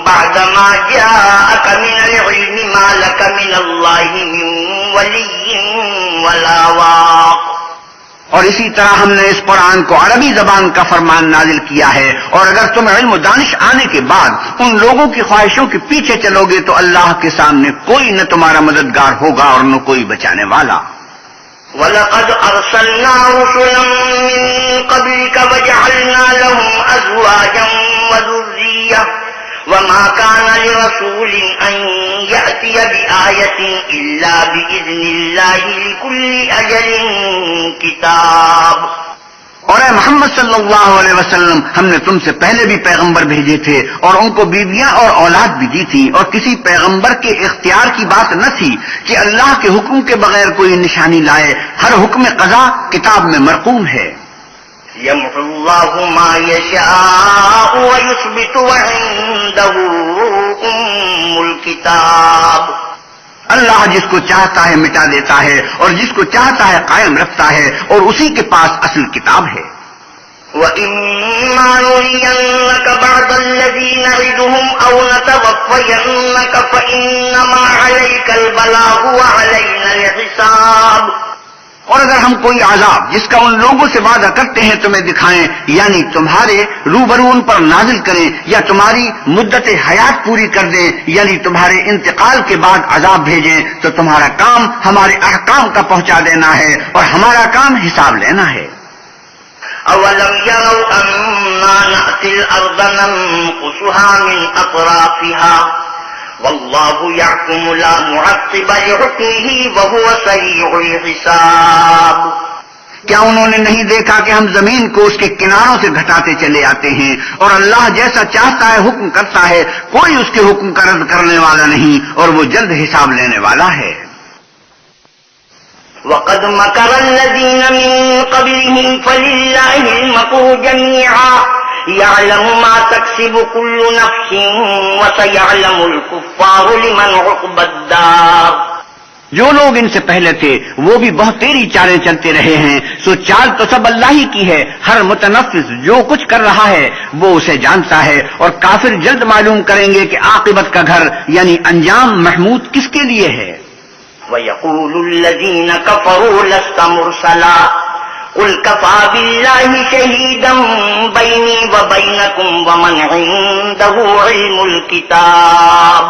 بَعْدَمَا جَاءَكَ مِنَ الْعِلْمِ مَا لَكَ مِنَ اللَّهِ مِنْ وَلِيٍّ وَلَا وَاقٍ۔ اور اسی طرح ہم نے اس قرآن کو عربی زبان کا فرمان نازل کیا ہے، اور اگر تم علم و دانش آنے کے بعد ان لوگوں کی خواہشوں کے پیچھے چلو گے تو اللہ کے سامنے کوئی نہ تمہارا مددگار ہوگا اور نہ کوئی بچانے والا۔ وَلَقَدْ أَرْسَلْنَا رُسُلًا مِّن قَبْلِكَ وَجَعَلْنَا لَهُمْ أَزْوَاجًا وَذُرِّيَّةً وَمَا كَانَ لِرَسُولٍ أَن يَأْتِيَ بِآيَةٍ إِلَّا بِإِذْنِ اللَّهِ لِكُلِّ أَجَلٍ كِتَابٌ۔ اور اے محمد صلی اللہ علیہ وسلم، ہم نے تم سے پہلے بھی پیغمبر بھیجے تھے اور ان کو بیویاں اور اولاد بھی دی تھی، اور کسی پیغمبر کے اختیار کی بات نہ تھی کہ اللہ کے حکم کے بغیر کوئی نشانی لائے۔ ہر حکم قضا کتاب میں مرقوم ہے۔ يَمْحُو اللَّهُ مَا يَشَاءُ وَيُثْبِتُ وَعِندَهُ أُمُّ الْكِتَابِ۔ اللہ جس کو چاہتا ہے مٹا دیتا ہے اور جس کو چاہتا ہے قائم رکھتا ہے، اور اسی کے پاس اصل کتاب ہے۔ وَإِمَّا نُرِيَنَّكَ بَعْضَ الَّذِي نَعِدُهُمْ أَوْ نَتَوَفَّيَنَّكَ فَإِنَّمَا عَلَيْكَ الْبَلَاغُ وَعَلَيْنَا الْحِسَابُ۔ اور اگر ہم کوئی عذاب جس کا ان لوگوں سے وعدہ کرتے ہیں تمہیں دکھائیں، یعنی تمہارے روبرو ان پر نازل کریں، یا تمہاری مدت حیات پوری کر دیں، یعنی تمہارے انتقال کے بعد عذاب بھیجیں، تو تمہارا کام ہمارے احکام کا پہنچا دینا ہے اور ہمارا کام حساب لینا ہے۔ أَوَلَمْ يَرَوْا أَنَّا نَأْتِي الْأَرْضَ نَنقُصُهَا مِنْ أَطْرَافِهَا وَاللَّهُ يَحْكُمُ لَا مُعَقِّبَ لِحُكْمِهِ وَهُوَ سَرِيعُ الْحِسَابِ۔ کیا انہوں نے نہیں دیکھا کہ ہم زمین کو اس کے کناروں سے گھٹاتے چلے آتے ہیں، اور اللہ جیسا چاہتا ہے حکم کرتا ہے، کوئی اس کے حکم کا رد کرنے والا نہیں، اور وہ جلد حساب لینے والا ہے۔ وَقَدْ مَكَرَ الَّذِينَ مِن قَبْلِهِمْ فَلِلَّهِ الْمَكْرُ جَمِيعًا يَعْلَمُ مَا تَكْسِبُ كُلُّ نَفْسٍ وَسَيَعْلَمُ الْكُفَّارُ لِمَنْ عُقْبَى الدَّارِ۔ جو لوگ ان سے پہلے تھے وہ بھی بہت تیری چالیں چلتے رہے ہیں، سو چال تو سب اللہ ہی کی ہے، ہر متنفس جو کچھ کر رہا ہے وہ اسے جانتا ہے، اور کافر جلد معلوم کریں گے کہ عاقبت کا گھر یعنی انجام محمود کس کے لیے ہے۔ وَيَقُولُ الَّذِينَ كَفَرُوا لَسْتَ مُرْسَلًا قُلْ كَفَى بِاللَّهِ شَهِيدًا بَيْنِي وَبَيْنَكُمْ وَمَنْ عِندَهُ عِلْمُ الْكِتَابِ۔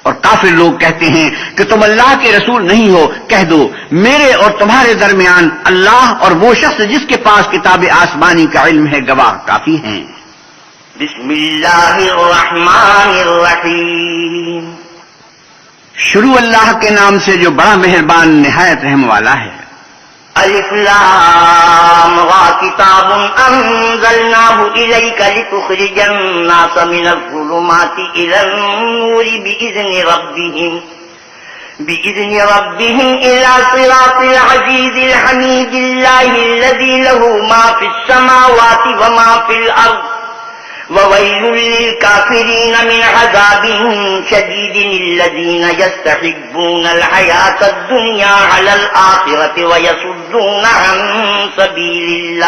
اور کافر لوگ کہتے ہیں کہ تم اللہ کے رسول نہیں ہو. کہہ دو میرے اور تمہارے درمیان اللہ اور وہ شخص جس کے پاس کتاب آسمانی کا علم ہے گواہ کافی ہیں. بسم اللہ الرحمن الرحیم. شروع اللہ کے نام سے جو بڑا مہربان نہایت رحم والا ہے. الف لام را کتاب انزلناه الیک لتخرج الناس من الظلمات الى النور بإذن ربهم الى صراط العزيز الحميد الله الذي له ما في السماوات وما في الارض وويل للكافرين من عذاب شديد الذين يستحبون الحياة الدنيا على الآخرة ويصدون عن سبيل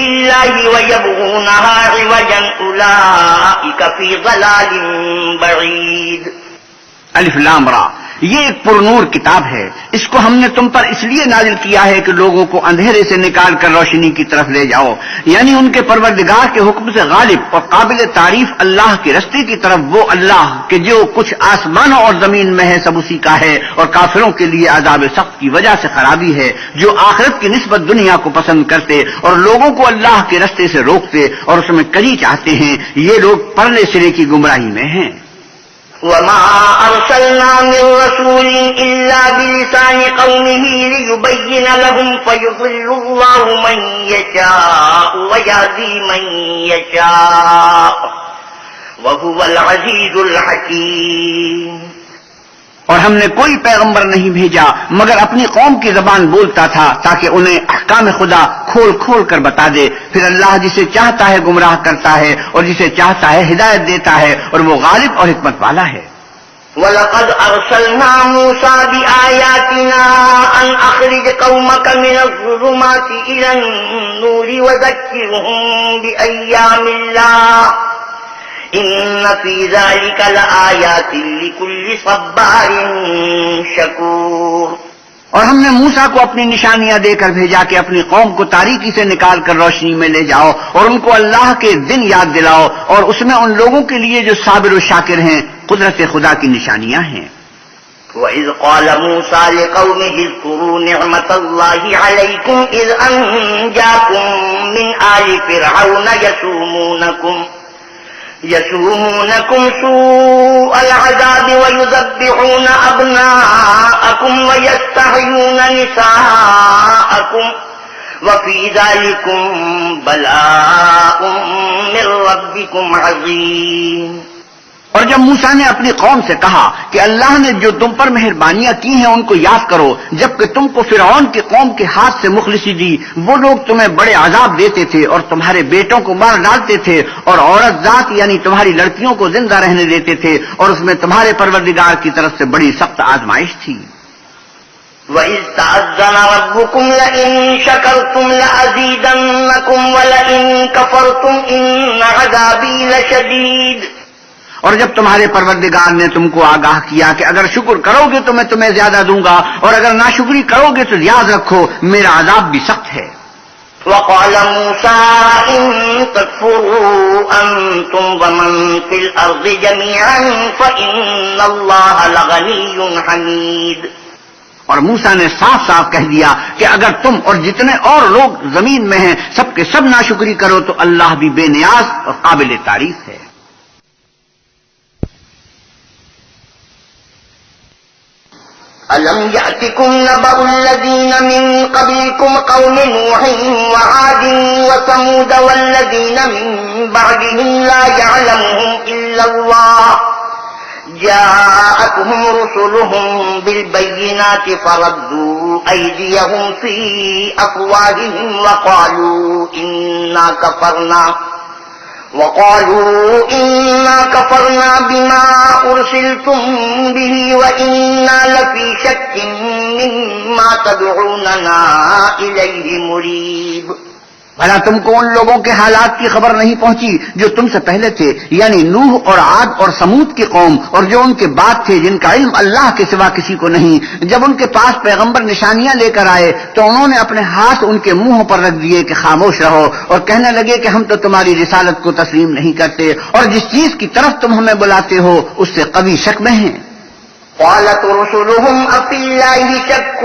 الله ويبغونها عوجا أولئك في ضلال بعيد. الف لام را، یہ ایک پرنور کتاب ہے. اس کو ہم نے تم پر اس لیے نازل کیا ہے کہ لوگوں کو اندھیرے سے نکال کر روشنی کی طرف لے جاؤ، یعنی ان کے پروردگار کے حکم سے غالب اور قابل تعریف اللہ کے رستے کی طرف. وہ اللہ کہ جو کچھ آسمانوں اور زمین میں ہے سب اسی کا ہے، اور کافروں کے لیے عذاب سخت کی وجہ سے خرابی ہے جو آخرت کی نسبت دنیا کو پسند کرتے اور لوگوں کو اللہ کے رستے سے روکتے اور اس میں کجی چاہتے ہیں. یہ لوگ پرلے سرے کی گمراہی میں ہیں. وما أرسلنا من رسول إلا بلسان قومه ليبين لهم فيضل الله من يشاء ويهدي من يشاء وهو العزيز الحكيم. اور ہم نے کوئی پیغمبر نہیں بھیجا مگر اپنی قوم کی زبان بولتا تھا تاکہ انہیں احکام خدا کھول کھول کر بتا دے. پھر اللہ جسے چاہتا ہے گمراہ کرتا ہے اور جسے چاہتا ہے ہدایت دیتا ہے، اور وہ غالب اور حکمت والا ہے. وَلَقَدْ أَرْسَلْنَا مُوسَى بِآيَاتِنَا أَنْ أَخْرِجْ قَوْمَكَ مِنَ الظُّلُمَاتِ إِلَى النُّورِ وَذَكِّرْهُم بِأَيَّامِ اللَّهِ إِنَّ فِي ذَلِكَ لَآيَاتٍ لِكُلِّ صَبَّارٍ شَكُورٍ. اور ہم نے موسیٰ کو اپنی نشانیاں دے کر بھیجا کہ اپنی قوم کو تاریکی سے نکال کر روشنی میں لے جاؤ اور ان کو اللہ کے دن یاد دلاؤ، اور اس میں ان لوگوں کے لیے جو صابر و شاکر ہیں قدرت خدا کی نشانیاں ہیں. وَإِذْ قَالَ مُوسَى لِقَوْمِهِ اذْكُرُوا نِعْمَةَ اللَّهِ عَلَيْكُمْ إِذْ أَنْجَاكُمْ مِنْ آلِ فِرْعَوْنَ يسومونكم سوء العذاب ويذبحون أبناءكم ويستحيون نساءكم وفي ذلكم بلاء من ربكم عظيم. اور جب موسیٰ نے اپنی قوم سے کہا کہ اللہ نے جو تم پر مہربانیاں کی ہیں ان کو یاد کرو، جبکہ تم کو فرعون کی قوم کے ہاتھ سے مخلصی دی. وہ لوگ تمہیں بڑے عذاب دیتے تھے اور تمہارے بیٹوں کو مار ڈالتے تھے اور عورت ذات یعنی تمہاری لڑکیوں کو زندہ رہنے دیتے تھے، اور اس میں تمہارے پروردگار کی طرف سے بڑی سخت آزمائش تھی. وَإِذْ تَأَذَّنَ رَبُّكُمْ لَئِن شَكَرْتُمْ لَأَزِيدَنَّكُمْ وَلَئِن كَفَرْتُمْ إِنَّ عَذَابِي لَشَدِيدٌ. اور جب تمہارے پروردگار نے تم کو آگاہ کیا کہ اگر شکر کرو گے تو میں تمہیں زیادہ دوں گا، اور اگر ناشکری کرو گے تو یاد رکھو میرا عذاب بھی سخت ہے. وقال موسى إن تكفروا أنتم ومن في الأرض جميعا فإن الله لغني حميد. اور موسیٰ نے صاف صاف کہہ دیا کہ اگر تم اور جتنے اور لوگ زمین میں ہیں سب کے سب ناشکری کرو تو اللہ بھی بے نیاز اور قابل تعریف ہے. أَلَمْ يَأْتِكُمْ نَبَأُ الَّذِينَ مِنْ قَبْلِكُمْ قَوْمِ نُوحٍ وَعَادٍ وَثَمُودَ وَالَّذِينَ مِنْ بَعْدِهِمْ لَا يَعْلَمُهُمْ إِلَّا اللَّهُ جَاءَتْهُمْ رُسُلُهُم بِالْبَيِّنَاتِ فَرَدُّوا أَيْدِيَهُمْ فِي أَفْوَاهِهِمْ وقالوا إنا كفرنا بما أرسلتم به وإنا لفي شك مما تدعوننا إليه مريب. بھلا تم کو ان لوگوں کے حالات کی خبر نہیں پہنچی جو تم سے پہلے تھے، یعنی نوح اور عاد اور سمود کی قوم، اور جو ان کے بعد تھے جن کا علم اللہ کے سوا کسی کو نہیں۔ جب ان کے پاس پیغمبر نشانیاں لے کر آئے تو انہوں نے اپنے ہاتھ ان کے منہوں پر رکھ دیے کہ خاموش رہو، اور کہنے لگے کہ ہم تو تمہاری رسالت کو تسلیم نہیں کرتے، اور جس چیز کی طرف تم ہمیں بلاتے ہو اس سے قوی شک میں ہیں۔ قالت رسلهم أفي الله شك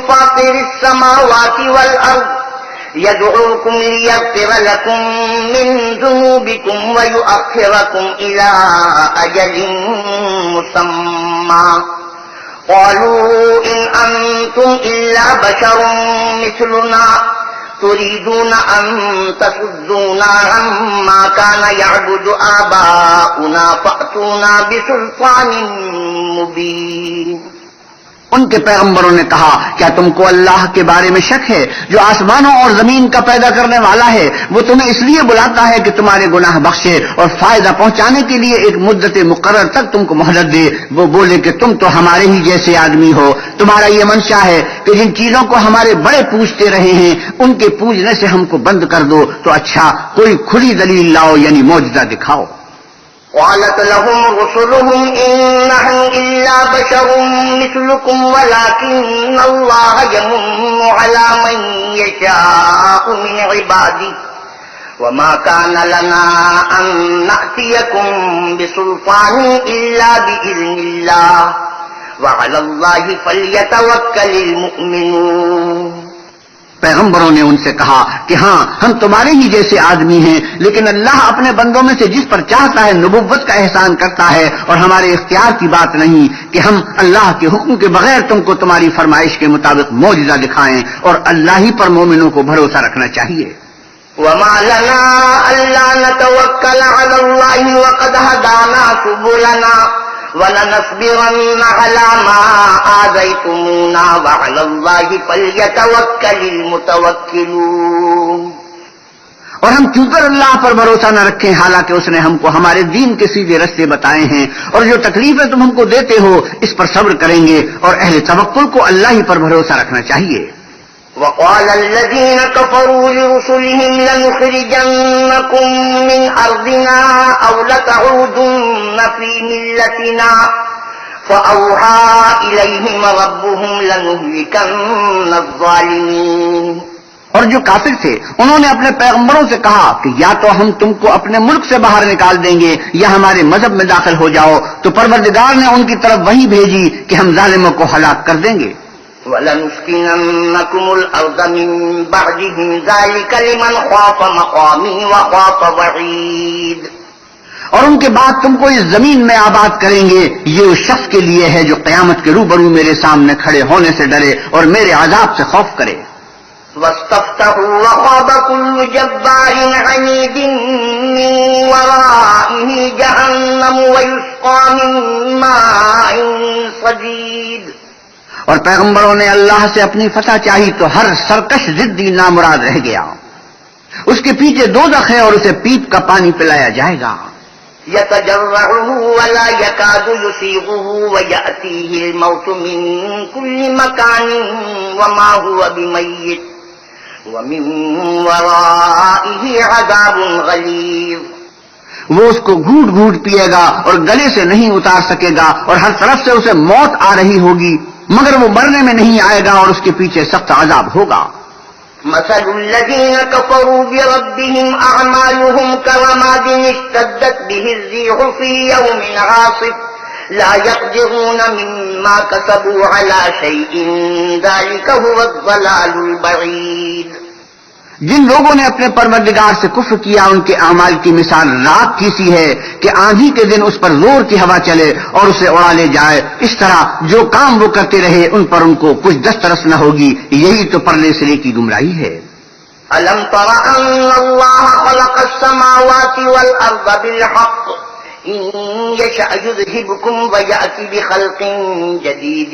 فاطر السماوات والأرض يدعوكم ليغفر لكم من ذنوبكم ويؤخركم إلى أجل مسمى قالوا إن أنتم إلا بشر مثلنا تريدون أن تصدونا عما كان يعبد آباؤنا فأتونا بسلطان مبين۔ ان کے پیغمبروں نے کہا کیا تم کو اللہ کے بارے میں شک ہے جو آسمانوں اور زمین کا پیدا کرنے والا ہے؟ وہ تمہیں اس لیے بلاتا ہے کہ تمہارے گناہ بخشے اور فائدہ پہنچانے کے لیے ایک مدت مقرر تک تم کو مہلت دے۔ وہ بولے کہ تم تو ہمارے ہی جیسے آدمی ہو، تمہارا یہ منشا ہے کہ جن چیزوں کو ہمارے بڑے پوجتے رہے ہیں ان کے پوجنے سے ہم کو بند کر دو، تو اچھا کوئی کھلی دلیل لاؤ، یعنی معجزہ دکھاؤ۔ قالت لهم رسلهم إن نحن إلا بشر مثلكم ولكن الله يمن على من يشاء من عباده وما كان لنا أن نأتيكم بسلطان إلا بإذن الله وعلى الله فليتوكل المؤمنون۔ پیغمبروں نے ان سے کہا کہ ہاں ہم تمہارے ہی جیسے آدمی ہیں، لیکن اللہ اپنے بندوں میں سے جس پر چاہتا ہے نبوت کا احسان کرتا ہے، اور ہمارے اختیار کی بات نہیں کہ ہم اللہ کے حکم کے بغیر تم کو تمہاری فرمائش کے مطابق معجزہ دکھائیں، اور اللہ ہی پر مومنوں کو بھروسہ رکھنا چاہیے۔ وما لنا ألا نتوكل على الله وقد هدانا سبلنا ولنصبرن على ما آذيتمونا وعلى الله فليتوكل المتوكلون۔ اور ہم کیوں کر اللہ پر بھروسہ نہ رکھیں حالانکہ اس نے ہم کو ہمارے دین کے سیدھے رستے بتائے ہیں، اور جو تکلیفیں تم ہم کو دیتے ہو اس پر صبر کریں گے، اور اہل توکل کو اللہ ہی پر بھروسہ رکھنا چاہیے۔ وقال الذين كفروا لرسلهم لنخرجنكم من أرضنا أو لتعودن في ملتنا فأوحى إليهم ربهم لنهلكن الظالمين۔ اور جو کافر تھے انہوں نے اپنے پیغمبروں سے کہا کہ یا تو ہم تم کو اپنے ملک سے باہر نکال دیں گے یا ہمارے مذہب میں داخل ہو جاؤ، تو پروردگار نے ان کی طرف وحی بھیجی کہ ہم ظالموں کو ہلاک کر دیں گے۔ وَلَنُسْكِنَنَّكُمُ الْأَرْضَ مِن بَعْدِهِمْ ذَلِكَ لِمَنْ خَافَ مَقَامِي وَخَافَ وَعِيدِ۔ اور ان کے بعد تم کو اس زمین میں آباد کریں گے، یہ اس شخص کے لیے ہے جو قیامت کے روبرو میرے سامنے کھڑے ہونے سے ڈرے اور میرے عذاب سے خوف کرے۔ وَاسْتَفْتَحُوا وَخَابَ كُلُّ جَبَّارٍ عَنِيدٍ مِّن وَرَائِهِ جَهَنَّمُ وَيُسْقَىٰ مِن مَّاءٍ صَدِيدٍ۔ اور پیغمبروں نے اللہ سے اپنی فتح چاہی تو ہر سرکش ضدی نامراد رہ گیا، اس کے پیچھے دوزخ ہے اور اسے پیپ کا پانی پلایا جائے گا۔ يتجرعه ولا يكاد يسيغه ويأتيه الموت من كل مكان وما هو بميت ومن ورائه عذاب غليظ۔ وہ اس کو گھوٹ گھوٹ پیے گا اور گلے سے نہیں اتار سکے گا، اور ہر طرف سے اسے موت آ رہی ہوگی مگر وہ مرنے میں نہیں آئے گا، اور اس کے پیچھے سخت عذاب ہوگا۔ مثل الذين كفروا بربهم أعمالهم كرماد اشتدت به الريح في يوم عاصف لا يقدرون مما كسبوا على شيء ذلك هو الضلال البعيد۔ جن لوگوں نے اپنے پروردگار سے کفر کیا ان کے اعمال کی مثال رات کی سی ہے کہ آندھی کے دن اس پر زور کی ہوا چلے اور اسے اڑا لے جائے، اس طرح جو کام وہ کرتے رہے ان پر ان کو کچھ دسترس نہ ہوگی، یہی تو پرلے سرے کی گمراہی ہے۔ أَلَمْ تَرَ أَنَّ اللَّهَ خَلَقَ السَّمَاوَاتِ وَالْأَرْضَ بِالْحَقِّ إِن يَشَأْ يُذْهِبْكُمْ وَيَأْتِ بِخَلْقٍ جَدِيدٍ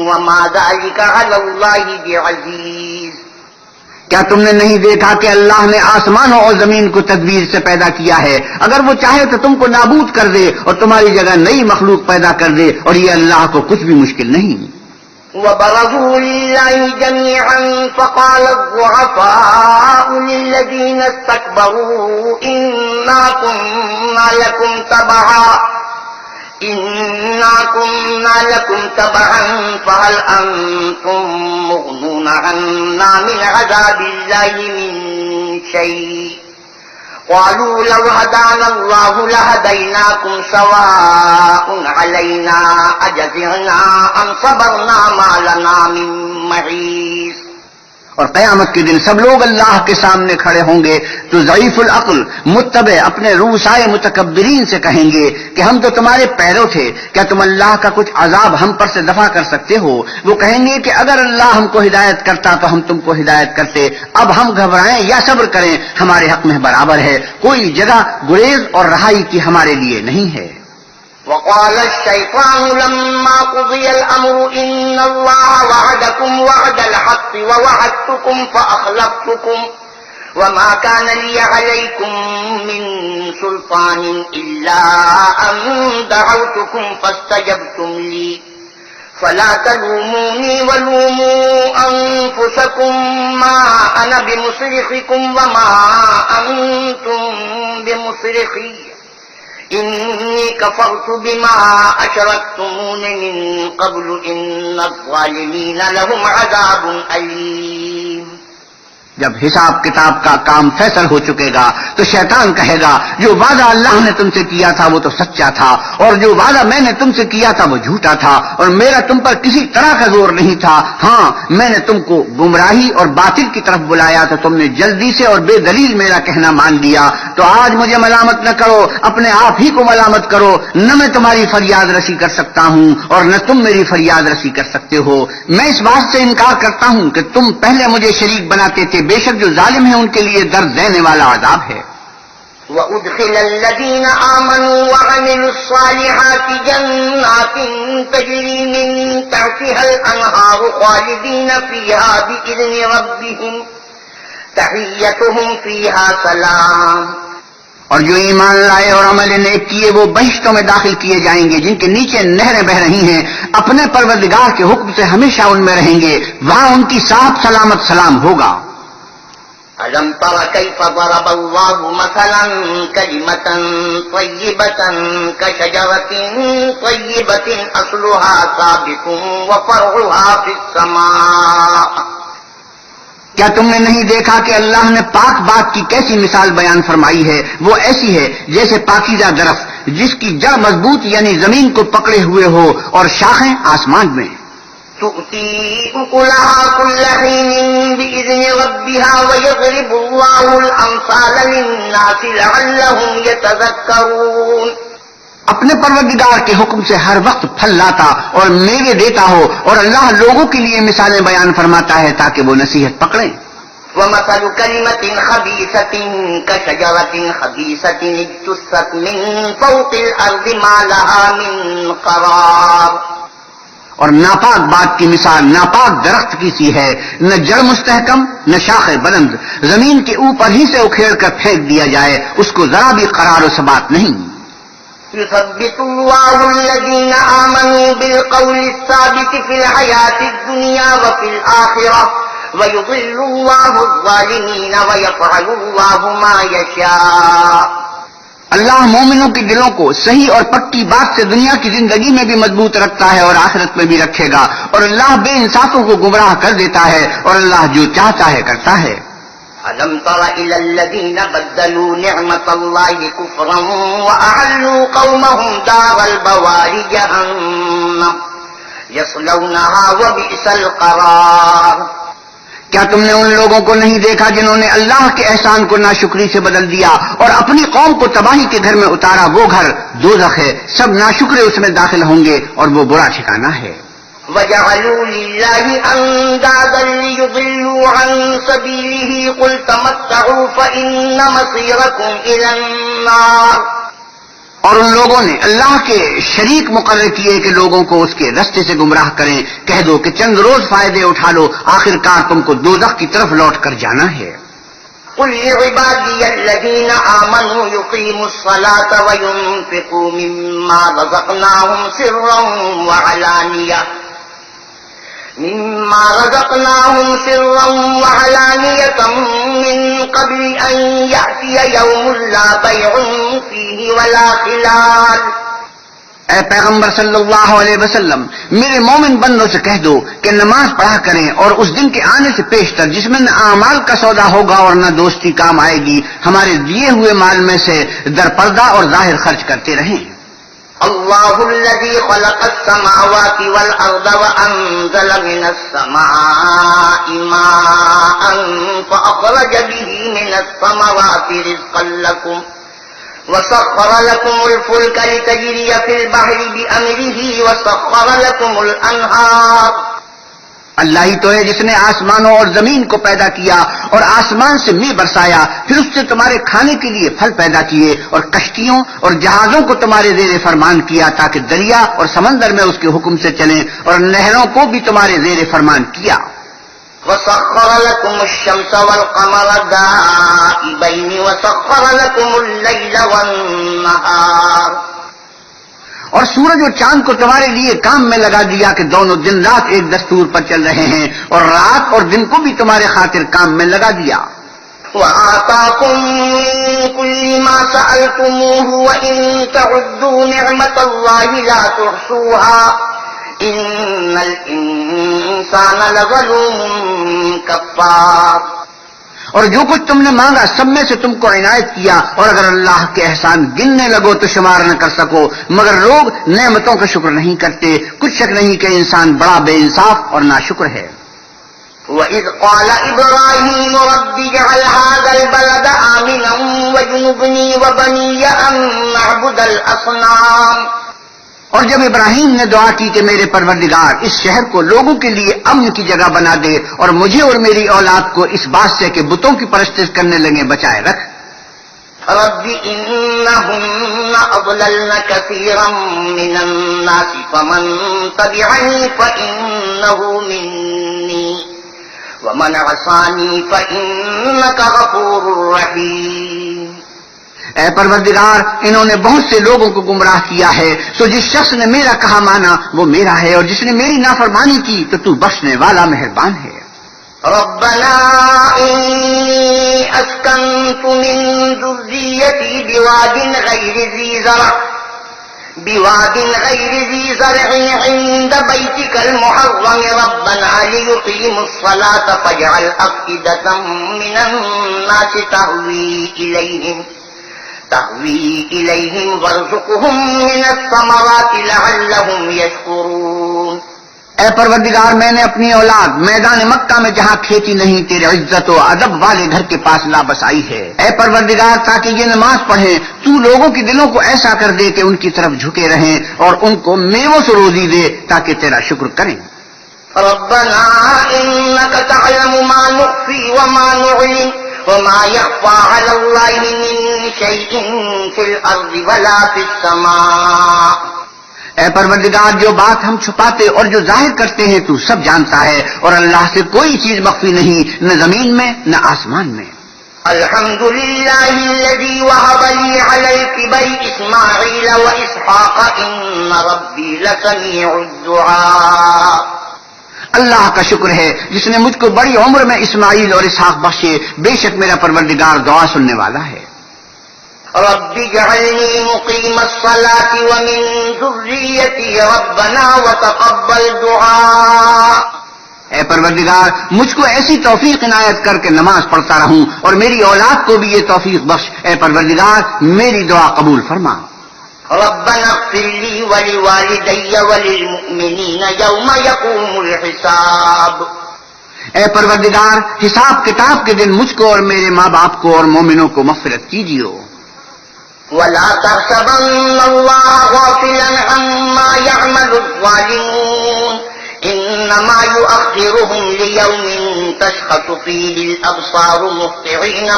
وَمَا ذَلِكَ عَلَى اللَّهِ بِعَزِيزٍ۔ کیا تم نے نہیں دیکھا کہ اللہ نے آسمانوں اور زمین کو تدبیر سے پیدا کیا ہے؟ اگر وہ چاہے تو تم کو نابود کر دے اور تمہاری جگہ نئی مخلوق پیدا کر دے، اور یہ اللہ کو کچھ بھی مشکل نہیں۔ وبرزوا لله جميعا فقال الضعفاء للذين استكبروا إنا كنا لكم تبعا فهل أنتم مغنون عنا من عذاب الله من شيء قالوا لو هدانا الله لهديناكم سواء علينا أجزعنا أم صبرنا ما لنا من محيص. اور قیامت کے دن سب لوگ اللہ کے سامنے کھڑے ہوں گے تو ضعیف العقل متبع اپنے روسائے متکبرین سے کہیں گے کہ ہم تو تمہارے پیرو تھے، کیا تم اللہ کا کچھ عذاب ہم پر سے دفع کر سکتے ہو؟ وہ کہیں گے کہ اگر اللہ ہم کو ہدایت کرتا تو ہم تم کو ہدایت کرتے، اب ہم گھبرائیں یا صبر کریں ہمارے حق میں برابر ہے، کوئی جگہ گریز اور رہائی کی ہمارے لیے نہیں ہے. وقال الشيطان لما قضي الأمر إن الله وعدكم وعد الحق ووعدتكم فأخلفتكم وما كان لي عليكم من سلطان إلا أن دعوتكم فاستجبتم لي فلا تلوموني ولوموا أنفسكم ما أنا بمصرخكم وما أنتم بمصرخي إني كفرت بما أشركتمون من قبل إن الظالمين لهم عذاب أليم. جب حساب کتاب کا کام فیصل ہو چکے گا تو شیطان کہے گا جو وعدہ اللہ نے تم سے کیا تھا وہ تو سچا تھا، اور جو وعدہ میں نے تم سے کیا تھا وہ جھوٹا تھا، اور میرا تم پر کسی طرح کا زور نہیں تھا. ہاں میں نے تم کو گمراہی اور باطل کی طرف بلایا تو تم نے جلدی سے اور بے دلیل میرا کہنا مان لیا. تو آج مجھے ملامت نہ کرو، اپنے آپ ہی کو ملامت کرو. نہ میں تمہاری فریاد رسی کر سکتا ہوں اور نہ تم میری فریاد رسی کر سکتے ہو. میں اس بات سے انکار کرتا ہوں کہ تم پہلے مجھے شریک بناتے تھے، بے شک جو ظالم ہیں ان کے لیے درد دینے والا عذاب ہے. وَأُدْخِلَ الَّذِينَ آمَنُوا وَعَمِلُوا الصَّالِحَاتِ جَنَّاتٍ تَجْرِي مِن تَحْتِهَا الْأَنْهَارُ خَالِدِينَ فِيهَا بِإِذْنِ رَبِّهِمْ تَحِيَّتُهُمْ فِيهَا سَلَامٌ. اور جو ایمان لائے اور عمل نیک کیے وہ بہشتوں میں داخل کیے جائیں گے جن کے نیچے نہریں بہ رہی ہیں، اپنے پروردگار کے حکم سے ہمیشہ ان میں رہیں گے، وہاں ان کی صاف سلامت سلام ہوگا. أَلَمْ تَرَ كَيْفَ ضَرَبَ اللَّهُ مَثَلًا كَلِمَةً طَيِّبَةً كَشَجَرَةٍ طَيِّبَةٍ أَصْلُهَا ثَابِتٌ وَفَرْعُهَا فِي السَّمَاءِ. کیا تم نے نہیں دیکھا کہ اللہ نے پاک بات کی کیسی مثال بیان فرمائی ہے؟ وہ ایسی ہے جیسے پاکیزہ درخت جس کی جڑ مضبوط یعنی زمین کو پکڑے ہوئے ہو اور شاخیں آسمان میں. تؤتي أكلها كل حين بإذن ربها ويضرب الله الأمثال للناس لعلهم يتذكرون. اپنے پروردگار کے حکم سے ہر وقت پھل لاتا اور میوے دیتا ہو، اور اللہ لوگوں کے لیے مثالیں بیان فرماتا ہے تاکہ وہ نصیحت پکڑیں. ومثل كلمة خبيثة كشجرة خبيثة اجتثت من فوق الأرض ما لها من قرار. اور ناپاک بات کی مثال ناپاک درخت کی سی ہے، نہ جڑ مستحکم نہ شاخیں بلند، زمین کے اوپر ہی سے اکھیڑ کر پھینک دیا جائے، اس کو ذرا بھی قرار و ثبات نہیں. يثبت الله الذين آمنوا بالقول الثابت في الحياة الدنيا وفي الآخرة ويضل الله الظالمين ويفعل الله ما يشاء. اللہ مومنوں کے دلوں کو صحیح اور پکی بات سے دنیا کی زندگی میں بھی مضبوط رکھتا ہے اور آخرت میں بھی رکھے گا، اور اللہ بے انصافوں کو گمراہ کر دیتا ہے، اور اللہ جو چاہتا ہے کرتا ہے. أَلَمْ تَرَ إِلَى الَّذِينَ بَدَّلُوا نِعْمَةَ اللَّهِ كُفْرًا وَأَحَلُّوا قَوْمَهُمْ دَارَ الْبَوَارِ جَهَنَّمَ يَصْلَوْنَهَا وَبِئْسَ الْقَرَارُ. کیا تم نے ان لوگوں کو نہیں دیکھا جنہوں نے اللہ کے احسان کو ناشکری سے بدل دیا اور اپنی قوم کو تباہی کے گھر میں اتارا؟ وہ گھر دوزخ ہے، سب ناشکرے اس میں داخل ہوں گے اور وہ برا ٹھکانہ ہے. وَجَعَلُوا لِلَّهِ أَندَادًا لِيُضِلُّوا عَن سَبِيلِهِ قُلْ تَمَتَّعُوا فَإِنَّ مَصِيرَكُمْ إِلَى النَّارِ. اور ان لوگوں نے اللہ کے شریک مقرر کیے کہ لوگوں کو اس کے رستے سے گمراہ کریں. کہہ دو کہ چند روز فائدے اٹھا لو، آخر کار تم کو دوزخ کی طرف لوٹ کر جانا ہے. قُلْ لِعِبَادِيَ الَّذِينَ آمَنُوا يُقِيمُوا الصَّلَاةَ وَيُنْفِقُوا مِمَّا رَزَقْنَاهُمْ سِرًّا وَعَلَانِيَةً مما رزقناهم سرا وعلانية من قبل أن يأتي يوم لا بيع فيه ولا خلال. اے پیغمبر صلی اللہ علیہ وسلم، میرے مومن بندوں سے کہہ دو کہ نماز پڑھا کریں اور اس دن کے آنے سے پیشتر جس میں نہ اعمال کا سودا ہوگا اور نہ دوستی کام آئے گی، ہمارے دیے ہوئے مال میں سے درپردہ اور ظاہر خرچ کرتے رہیں. اللہ الذی خلق السماوات والارض وانزل من السماء ماء فاخرج به من الثمرات رزقا لكم وسخر لكم الفلك لتجري في البحر بأمره وسخر لكم الأنهار. اللہ ہی تو ہے جس نے آسمانوں اور زمین کو پیدا کیا اور آسمان سے می برسایا، پھر اس سے تمہارے کھانے کے لیے پھل پیدا کیے اور کشتیوں اور جہازوں کو تمہارے زیر فرمان کیا تاکہ دریا اور سمندر میں اس کے حکم سے چلیں، اور نہروں کو بھی تمہارے زیر فرمان کیا. وسخر لكم الشمس والقمر دائبين وسخر لكم الليل والنهار. اور سورج اور چاند کو تمہارے لیے کام میں لگا دیا کہ دونوں دن رات ایک دستور پر چل رہے ہیں، اور رات اور دن کو بھی تمہارے خاطر کام میں لگا دیا. وآتاكم من كل ما سألتموه وإن تعدوا نعمة الله لا تحصوها ان الانسان لظلوم کفار. اور جو کچھ تم نے مانگا سب میں سے تم کو عنایت کیا، اور اگر اللہ کے احسان گننے لگو تو شمار نہ کر سکو، مگر لوگ نعمتوں کا شکر نہیں کرتے. کچھ شک نہیں کہ انسان بڑا بے انصاف اور ناشکر ہے. وَإِذْ قَالَ إِبْرَاهِيمُ رَبِّ اجْعَلْ هَٰذَا الْبَلَدَ آمِنًا وَاجْنُبْنِي وَبَنِيَّ أَن نَّعْبُدَ الْأَصْنَامَ. اور جب ابراہیم نے دعا کی کہ میرے پروردگار اس شہر کو لوگوں کے لیے امن کی جگہ بنا دے اور مجھے اور میری اولاد کو اس بات سے کہ بتوں کی پرستش کرنے لگے بچائے رکھ. رب انہن اضللن کثیرا من الناس فمن تبعنی فانہ منی ومن عصانی فانک غفور رحیم. اے پروردگار، انہوں نے بہت سے لوگوں کو گمراہ کیا ہے، سو جس شخص نے میرا کہا مانا وہ میرا ہے، اور جس نے میری نافرمانی کی تو تو بخشنے والا مہربان ہے. ربنا انی اسکنت من ذریتی بواد غیر ذی زرع عند بیتک المحرم ربنا لیقیموا الصلاة فاجعل افئدة من الناس تهوی الیہم وارزقہم من الثمرات لعلہم یشکرون. اے پروردگار، میں نے اپنی اولاد میدان مکہ میں جہاں کھیتی نہیں تیرے عزت و ادب والے گھر کے پاس لا بسائی ہے. اے پروردگار، تاکہ یہ نماز پڑھیں تو لوگوں کے دلوں کو ایسا کر دے کہ ان کی طرف جھکے رہیں اور ان کو میووں سے روزی دے تاکہ تیرا شکر کریں. ربنا انک تعلم ما نخفی وما نعلن وما يخفى على الله من شيء في الارض ولا في السماء. اے پروردگار، جو بات ہم چھپاتے اور جو ظاہر کرتے ہیں تو سب جانتا ہے، اور اللہ سے کوئی چیز مخفی نہیں، نہ زمین میں نہ آسمان میں. الحمد للہ الذی وهب لي على الكبر اسماعیل واسحاق ان ربی لسمیع الدعاء. اللہ کا شکر ہے جس نے مجھ کو بڑی عمر میں اسماعیل اور اسحاق بخشے، بے شک میرا پروردگار دعا سننے والا ہے. رب اجعلنی مقیم الصلاة ومن ذریتی ربنا وتقبل دعاء. اے پروردگار، مجھ کو ایسی توفیق عنایت کر کے نماز پڑھتا رہوں اور میری اولاد کو بھی یہ توفیق بخش. اے پروردگار، میری دعا قبول فرما. ربنا اغفر لي ولوالدي وللمؤمنين يوم يقوم الحساب. اے پروردگار، حساب کتاب کے دن مجھ کو اور میرے ماں باپ کو اور مومنوں کو مغفرت کیجیے. ولا تحسبن الله غافلا عما يعمل الظالمون انما يؤخرهم ليوم تشخص فيه الابصار مهطعين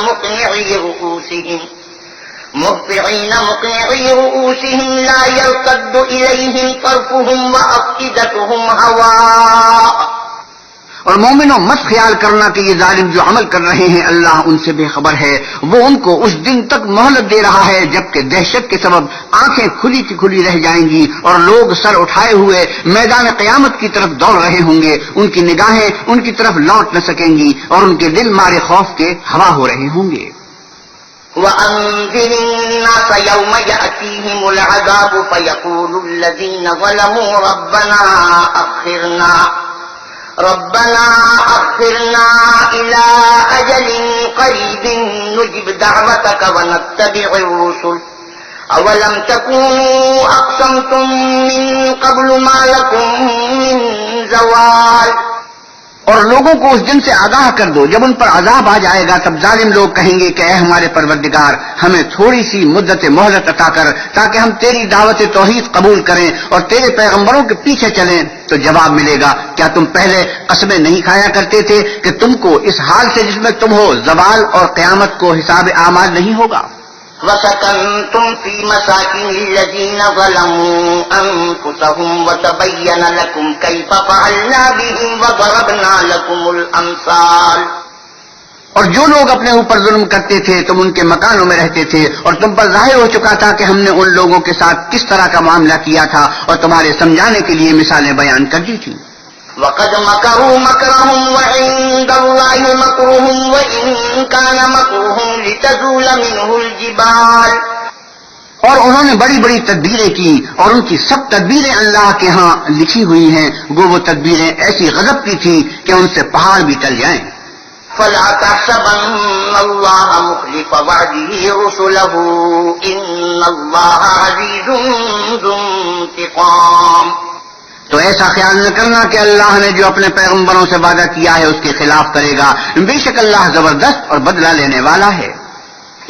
مقنعي رؤوسهم لا يرتد إليهم طرفهم وأفئدتهم هواء. اور مومنوں مت خیال کرنا کہ یہ ظالم جو عمل کر رہے ہیں اللہ ان سے بے خبر ہے، وہ ان کو اس دن تک مہلت دے رہا ہے جبکہ دہشت کے سبب آنکھیں کھلی کی کھلی رہ جائیں گی اور لوگ سر اٹھائے ہوئے میدان قیامت کی طرف دوڑ رہے ہوں گے، ان کی نگاہیں ان کی طرف لوٹ نہ سکیں گی اور ان کے دل مارے خوف کے ہوا ہو رہے ہوں گے۔ وَأَنذِرِ النَّاسَ يَوْمَ يَأْتِيهِمُ الْعَذَابُ فَيَقُولُ الَّذِينَ ظَلَمُوا رَبَّنَا أَخِّرْنَا إِلَىٰ أَجَلٍ قَرِيبٍ نُجِبْ دَعْوَتَكَ وَنَتَّبِعِ الرُّسُلَ أَوَلَمْ تَكُونُوا أَقْسَمْتُم مِّن قَبْلُ مَا لَكُم مِّن زَوَالٍ۔ اور لوگوں کو اس دن سے آگاہ کر دو جب ان پر عذاب آ جائے گا، تب ظالم لوگ کہیں گے کہ اے ہمارے پروردگار، ہمیں تھوڑی سی مدت مہلت عطا کر تاکہ ہم تیری دعوت توحید قبول کریں اور تیرے پیغمبروں کے پیچھے چلیں۔ تو جواب ملے گا، کیا تم پہلے قسمیں نہیں کھایا کرتے تھے کہ تم کو اس حال سے جس میں تم ہو زوال اور قیامت کو حساب اعمال نہیں ہوگا؟ وَسَكَنْتُمْ فِي مَسَاكِنِ الَّذِينَ ظَلَمُوا أَنفُسَهُمْ وَتَبَيَّنَ لَكُمْ كَيْفَ فَعَلْنَا بِهِمْ وَضَرَبْنَا لَكُمُ الْأَمْثَالَ۔ اور جو لوگ اپنے اوپر ظلم کرتے تھے تم ان کے مکانوں میں رہتے تھے اور تم پر ظاہر ہو چکا تھا کہ ہم نے ان لوگوں کے ساتھ کس طرح کا معاملہ کیا تھا اور تمہارے سمجھانے کے لیے مثالیں بیان کر دی تھیں۔ وَقَدْ مَكَرُوا مَكْرَهُمْ وَعِندَ اللَّهِ مَكْرُهُمْ وَإِن كَانَ مَكْرُهُمْ لِتَزُولَ مِنْهُ الْجِبَالُ۔ اور انہوں نے بڑی بڑی تدبیریں کی اور ان کی سب تدبیریں اللہ کے ہاں لکھی ہوئی ہیں، وہ تدبیریں ایسی غضب کی تھی کہ ان سے پہاڑ بھی ٹل جائیں۔ فَلَا تَحْسَبَنَّ اللَّهَ مُخْلِفَ وَعْدِهِ رُسُلَهُ إِنَّ اللَّهَ عَزِيزٌ ذُو انتِقَامٍ۔ تو ایسا خیال نہ کرنا کہ اللہ نے جو اپنے پیغمبروں سے وعدہ کیا ہے اس کے خلاف کرے گا، بے شک اللہ زبردست اور بدلہ لینے والا ہے۔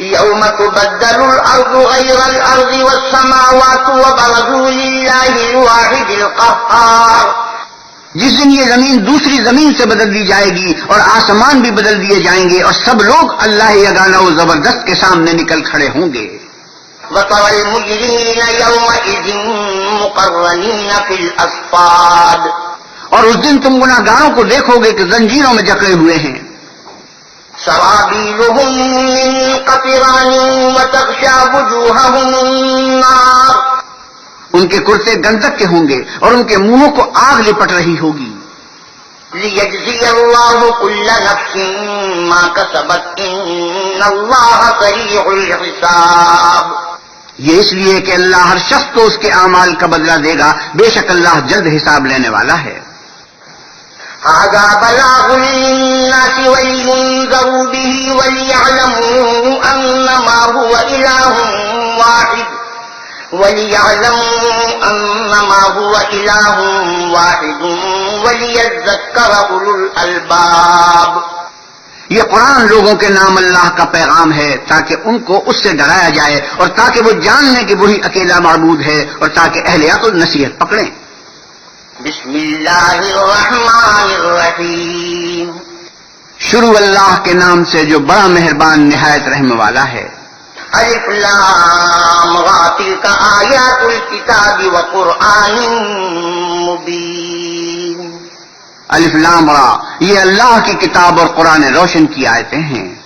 يَوْمَ تُبَدَّلُ الْأَرْضُ غَيْرَ الْأَرْضِ وَالسَّمَاوَاتُ وَبَرَزُوا لِلَّهِ الْوَاحِدِ الْقَهَّارِ۔ جس دن یہ زمین دوسری زمین سے بدل دی جائے گی اور آسمان بھی بدل دیے جائیں گے اور سب لوگ اللہ یگانہ و زبردست کے سامنے نکل کھڑے ہوں گے۔ وَتَرَى الْمُجْرِمِينَ يَوْمَئِذٍ مُقَرَّنِينَ فِي الْأَصْفَادِ۔ اور اس دن تم گناہگاروں کو دیکھو گے کہ زنجیروں میں جکڑے ہوئے ہیں۔ سَرَابِيلُهُم مِّن قَطِرَانٍ وَتَغْشَىٰ وُجُوهَهُمُ النَّارُ۔ ان کے کرتے گندک کے ہوں گے اور ان کے منہوں کو آگ لپٹ رہی ہوگی۔ لِيَجْزِيَ اللَّهُ كُلَّ نَفْسٍ مَّا كَسَبَتْ إِنَّ اللَّهَ سَرِيعُ الْحِسَابِ۔ یہ اس لیے کہ اللہ ہر شخص کو اس کے اعمال کا بدلہ دے گا، بے شک اللہ جلد حساب لینے والا ہے۔ هَٰذَا بَلَاغٌ لِّلنَّاسِ وَلِيُنذَرُوا بِهِ وَلِيَعْلَمُوا أَنَّمَا هُوَ إِلَٰهٌ وَاحِدٌ وَلِيَذَّكَّرَ أُولُو الْأَلْبَابِ۔ یہ قرآن لوگوں کے نام اللہ کا پیغام ہے تاکہ ان کو اس سے ڈرایا جائے اور تاکہ وہ جان لیں کہ وہی اکیلا معبود ہے اور تاکہ اہل عقل نصیحت پکڑیں۔ بسم اللہ الرحمن الرحیم۔ شروع اللہ کے نام سے جو بڑا مہربان نہایت رحم والا ہے۔ الف لام را تلک آیات الکتاب وقرآن مبین۔ الف لام را، یہ اللہ کی کتاب اور قرآن روشن کی آیتیں ہیں۔